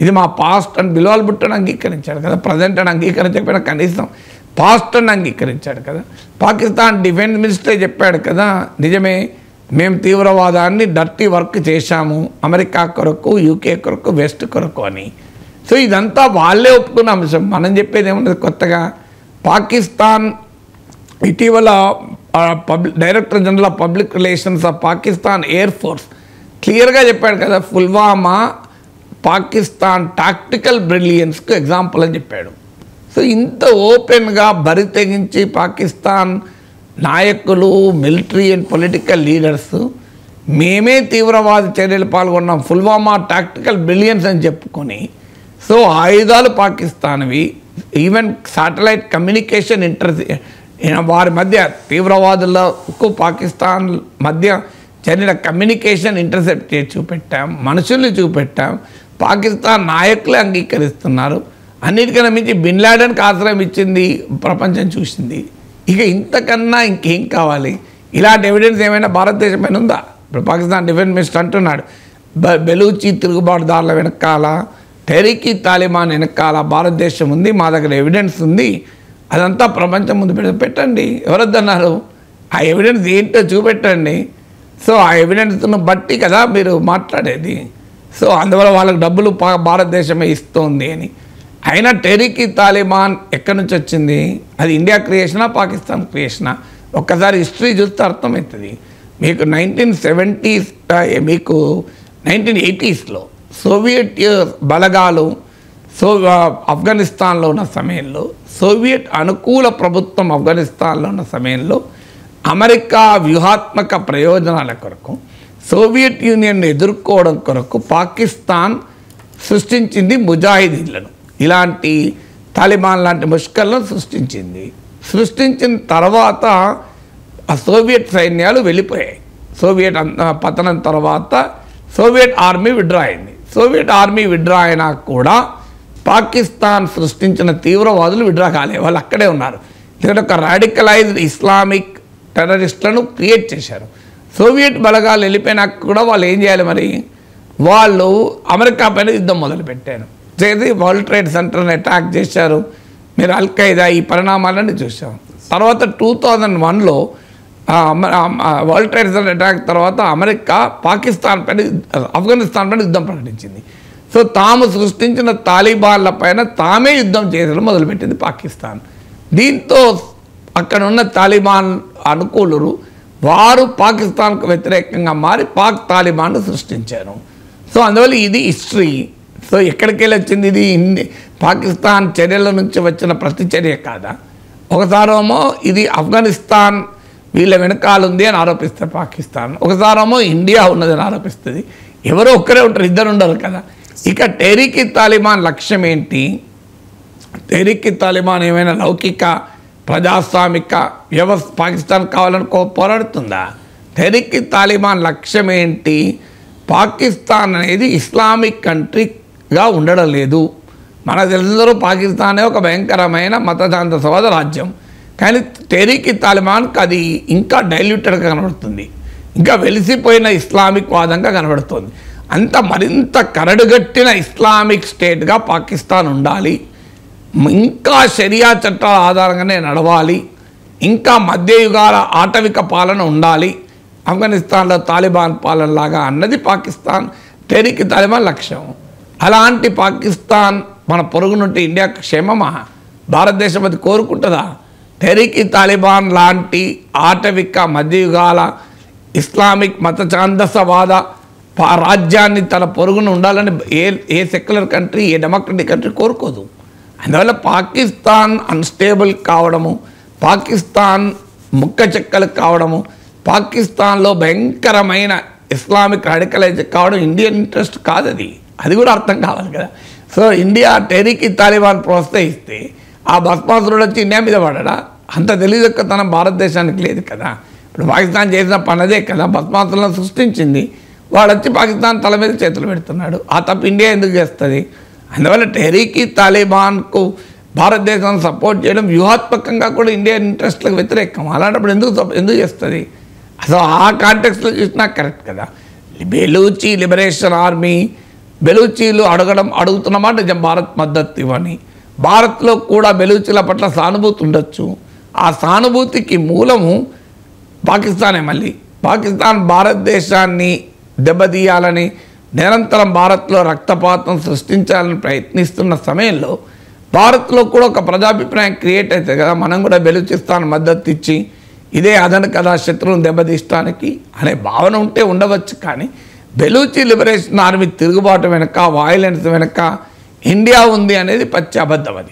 ఇది మా పాస్ట్ అని బిల్వాల్ భుట్టోని అంగీకరించాడు కదా. ప్రజెంట్ అని అంగీకరించకపోయినా కనీసం పాస్ట్ అని అంగీకరించాడు కదా. పాకిస్తాన్ డిఫెన్స్ మినిస్టరే చెప్పాడు కదా, నిజమే, మేము తీవ్రవాదాన్ని డర్టీ వర్క్ చేశాము అమెరికా కొరకు, యూకే కొరకు, వెస్ట్ కొరకు అని. సో ఇదంతా వాళ్ళే ఒప్పుకున్న అంశం, మనం చెప్పేది ఏమున్నది కొత్తగా? పాకిస్తాన్ ఇటీవల director general of public relations of Pakistan air force క్లియర్గా చెప్పాడు కదా, పుల్వామా పాకిస్తాన్ టాక్టికల్ బ్రిలియన్స్కు ఎగ్జాంపుల్ అని చెప్పాడు. సో ఇంత ఓపెన్గా బరి తెగించి పాకిస్తాన్ నాయకులు, మిలిటరీ అండ్ పొలిటికల్ లీడర్స్ మేమే తీవ్రవాద చర్యలు పాల్గొన్నాం, పుల్వామా టాక్టికల్ బ్రిలియన్స్ అని చెప్పుకొని, సో ఆయుధాలు పాకిస్తాన్వి, ఈవెన్ శాటిలైట్ కమ్యూనికేషన్ వారి మధ్య తీవ్రవాదులకు పాకిస్తాన్ మధ్య జరిగిన కమ్యూనికేషన్ ఇంటర్సెప్ట్ చేసి చూపెట్టాం, మనుషుల్ని చూపెట్టాం, పాకిస్తాన్ నాయకులే అంగీకరిస్తున్నారు. అన్నిటికన్నా మించి బిన్ లాడెన్కి ఆశ్రయం ఇచ్చింది ప్రపంచం చూసింది. ఇక ఇంతకన్నా ఇంకేం కావాలి? ఇలాంటి ఎవిడెన్స్ ఏమైనా భారతదేశం పైన ఉందా? ఇప్పుడు పాకిస్తాన్ డిఫెన్స్ మినిస్టర్ అంటున్నాడు, బెలూచి తిరుగుబాటుదారుల వెనకాల, టెహ్రీక్-ఈ తాలిబాన్ వెనకాల భారతదేశం ఉంది, మా దగ్గర ఎవిడెన్స్ ఉంది, అదంతా ప్రపంచం ముందు పెట్టండి. ఎవరొద్దన్నారు? ఆ ఎవిడెన్స్ ఏంటో చూపెట్టండి. సో ఆ ఎవిడెన్స్ను బట్టి కదా మీరు మాట్లాడేది. సో అందువల్ల వాళ్ళకి డబ్బులు భారతదేశమే ఇస్తుంది అని. అయినా టెహ్రీక్-ఈ తాలిబాన్ ఎక్కడి నుంచి వచ్చింది? అది ఇండియా క్రియేషనా, పాకిస్తాన్ క్రియేషనా? ఒక్కసారి హిస్టరీ చూస్తే అర్థమవుతుంది. మీకు 1970s, మీకు 1980sలో సోవియట్ బలగాలు ఆఫ్ఘనిస్తాన్లో ఉన్న సమయంలో, సోవియట్ అనుకూల ప్రభుత్వం ఆఫ్ఘనిస్తాన్లో ఉన్న సమయంలో అమెరికా వ్యూహాత్మక ప్రయోజనాల కొరకు, సోవియట్ యూనియన్ను ఎదుర్కోవడం కొరకు పాకిస్తాన్ సృష్టించింది ముజాహిదీన్లను, ఇలాంటి తాలిబాన్ లాంటి ముష్కర్లను సృష్టించింది. సృష్టించిన తర్వాత ఆ సోవియట్ సైన్యాలు వెళ్ళిపోయాయి. సోవియట్ పతనం తర్వాత సోవియట్ ఆర్మీ విడ్రా అయింది. సోవియట్ ఆర్మీ విడ్రా అయినా కూడా పాకిస్తాన్ సృష్టించిన తీవ్రవాదులు విడ్రా కాలే, వాళ్ళు అక్కడే ఉన్నారు. ఎందుకంటే ఒక రాడికలైజ్డ్ ఇస్లామిక్ టెర్రరిస్టులను క్రియేట్ చేశారు. సోవియట్ బలగాలు వెళ్ళిపోయినాక కూడా వాళ్ళు ఏం చేయాలి మరి? వాళ్ళు అమెరికా పైన యుద్ధం మొదలుపెట్టారు. చేసి వరల్డ్ ట్రేడ్ సెంటర్ని అటాక్ చేశారు. మీరు అల్-ఖైదా ఈ పరిణామాలన్నీ చూసాం. తర్వాత 2001లో వరల్డ్ ట్రేడ్ సెంటర్ అటాక్ తర్వాత అమెరికా పాకిస్తాన్ పైన, ఆఫ్ఘనిస్తాన్ పైన యుద్ధం ప్రకటించింది. సో తాము సృష్టించిన తాలిబాన్ల పైన తామే యుద్ధం చేయడం మొదలుపెట్టింది పాకిస్తాన్. దీంతో అక్కడ ఉన్న తాలిబాన్ అనుకూలురు వారు పాకిస్తాన్కు వ్యతిరేకంగా మారి పాక్ తాలిబాన్ను సృష్టించారు. సో అందువల్ల ఇది హిస్టరీ. సో ఎక్కడికి వెళ్ళి వచ్చింది ఇది? పాకిస్తాన్ చర్యల నుంచి వచ్చిన ప్రతిచర్య కాదా? ఒకసారేమో ఇది ఆఫ్ఘనిస్తాన్ వీళ్ళ వెనకాలుంది అని ఆరోపిస్తారు పాకిస్తాన్, ఒకసారేమో ఇండియా ఉన్నదని ఆరోపిస్తుంది. ఎవరో ఒక్కరే ఉంటారు, ఇద్దరు ఉండరు కదా. ఇక టెహ్రీక్-ఈ తాలిబాన్ లక్ష్యం ఏంటి? టెహ్రీక్-ఈ తాలిబాన్ ఏమైనా లౌకిక ప్రజాస్వామిక వ్యవస్థ పాకిస్తాన్ కావాలని పోరాడుతుందా? టెహ్రీక్-ఈ తాలిబాన్ లక్ష్యం ఏంటి? పాకిస్తాన్ అనేది ఇస్లామిక్ కంట్రీగా ఉండడం లేదు. మనకు తెలుసు పాకిస్తానే ఒక భయంకరమైన మతశాంతవాద రాజ్యం. కానీ టెహ్రీక్-ఈ తాలిబాన్కి అది ఇంకా డైల్యూటెడ్గా కనబడుతుంది, ఇంకా వెలిసిపోయిన ఇస్లామిక్ వాదంగా కనబడుతుంది. అంత మరింత కరడుగట్టిన ఇస్లామిక్ స్టేట్గా పాకిస్తాన్ ఉండాలి, ఇంకా షరియా చట్టాల ఆధారంగానే నడవాలి, ఇంకా మధ్యయుగాల ఆటవిక పాలన ఉండాలి, ఆఫ్ఘనిస్తాన్లో తాలిబాన్ పాలన లాగా అన్నది పాకిస్తాన్ తెహ్రీక్ తాలిబాన్ లక్ష్యం. అలాంటి పాకిస్తాన్ మన పొరుగు నుండి ఇండియాకు క్షేమమా? భారతదేశం అది కోరుకుంటుందా? తెహ్రీక్ తాలిబాన్ లాంటి ఆటవిక మధ్యయుగాల ఇస్లామిక్ మత ఛాందసవాద రాజ్యాన్ని తన పొరుగున ఉండాలని ఏ సెక్యులర్ కంట్రీ, ఏ డెమోక్రటిక్ కంట్రీ కోరుకోదు. అందువల్ల పాకిస్తాన్ అన్స్టేబుల్ కావడము, పాకిస్తాన్ ముక్క చెక్కలు కావడము, పాకిస్తాన్లో భయంకరమైన ఇస్లామిక్ రాడికలైజ్ కావడం ఇండియన్ ఇంట్రెస్ట్ కాదు. అది కూడా అర్థం కావాలి కదా. సో ఇండియా తెహ్రీక్ తాలిబాన్ ప్రోత్సహిస్తే ఆ భస్మాసురుడు వచ్చి ఇండియా మీద పడడా? అంత తెలియదక్కతనం భారతదేశానికి లేదు కదా. ఇప్పుడు పాకిస్తాన్ చేసిన పనదే కదా, భస్మాసురులను సృష్టించింది. వాడు వచ్చి పాకిస్తాన్ తల మీద చేతులు పెడుతున్నాడు. ఆ తప్పు ఇండియా ఎందుకు చేస్తుంది? అందువల్ల తెహ్రీక్ తాలిబాన్కు భారతదేశం సపోర్ట్ చేయడం వ్యూహాత్మకంగా కూడా ఇండియన్ ఇంట్రెస్ట్లకు వ్యతిరేకం. అలాంటప్పుడు ఎందుకు చేస్తుంది? అసలు ఆ కాంటెక్స్లో చూసినా కరెక్ట్ కదా. బెలూచి లిబరేషన్ ఆర్మీ, బెలూచీలు అడుగుతున్నమాట నిజం, భారత్ మద్దతు ఇవ్వని. భారత్లో కూడా బెలూచీల పట్ల సానుభూతి ఉండొచ్చు. ఆ సానుభూతికి మూలము పాకిస్తానే. మళ్ళీ పాకిస్తాన్ భారతదేశాన్ని దెబ్బతీయాలని, నిరంతరం భారత్లో రక్తపాతం సృష్టించాలని ప్రయత్నిస్తున్న సమయంలో భారత్లో కూడా ఒక ప్రజాభిప్రాయం క్రియేట్ అవుతుంది కదా. మనం కూడా బెలూచిస్తాన్ మద్దతు ఇచ్చి ఇదే అదను కదా శత్రువును దెబ్బతీయడానికి అనే భావన ఉంటే ఉండవచ్చు. కానీ బెలూచి లిబరేషన్ ఆర్మీ తిరుగుబాటు వెనక, వాయిలెన్స్ వెనక ఇండియా ఉంది అనేది పచ్చి అబద్ధం. అది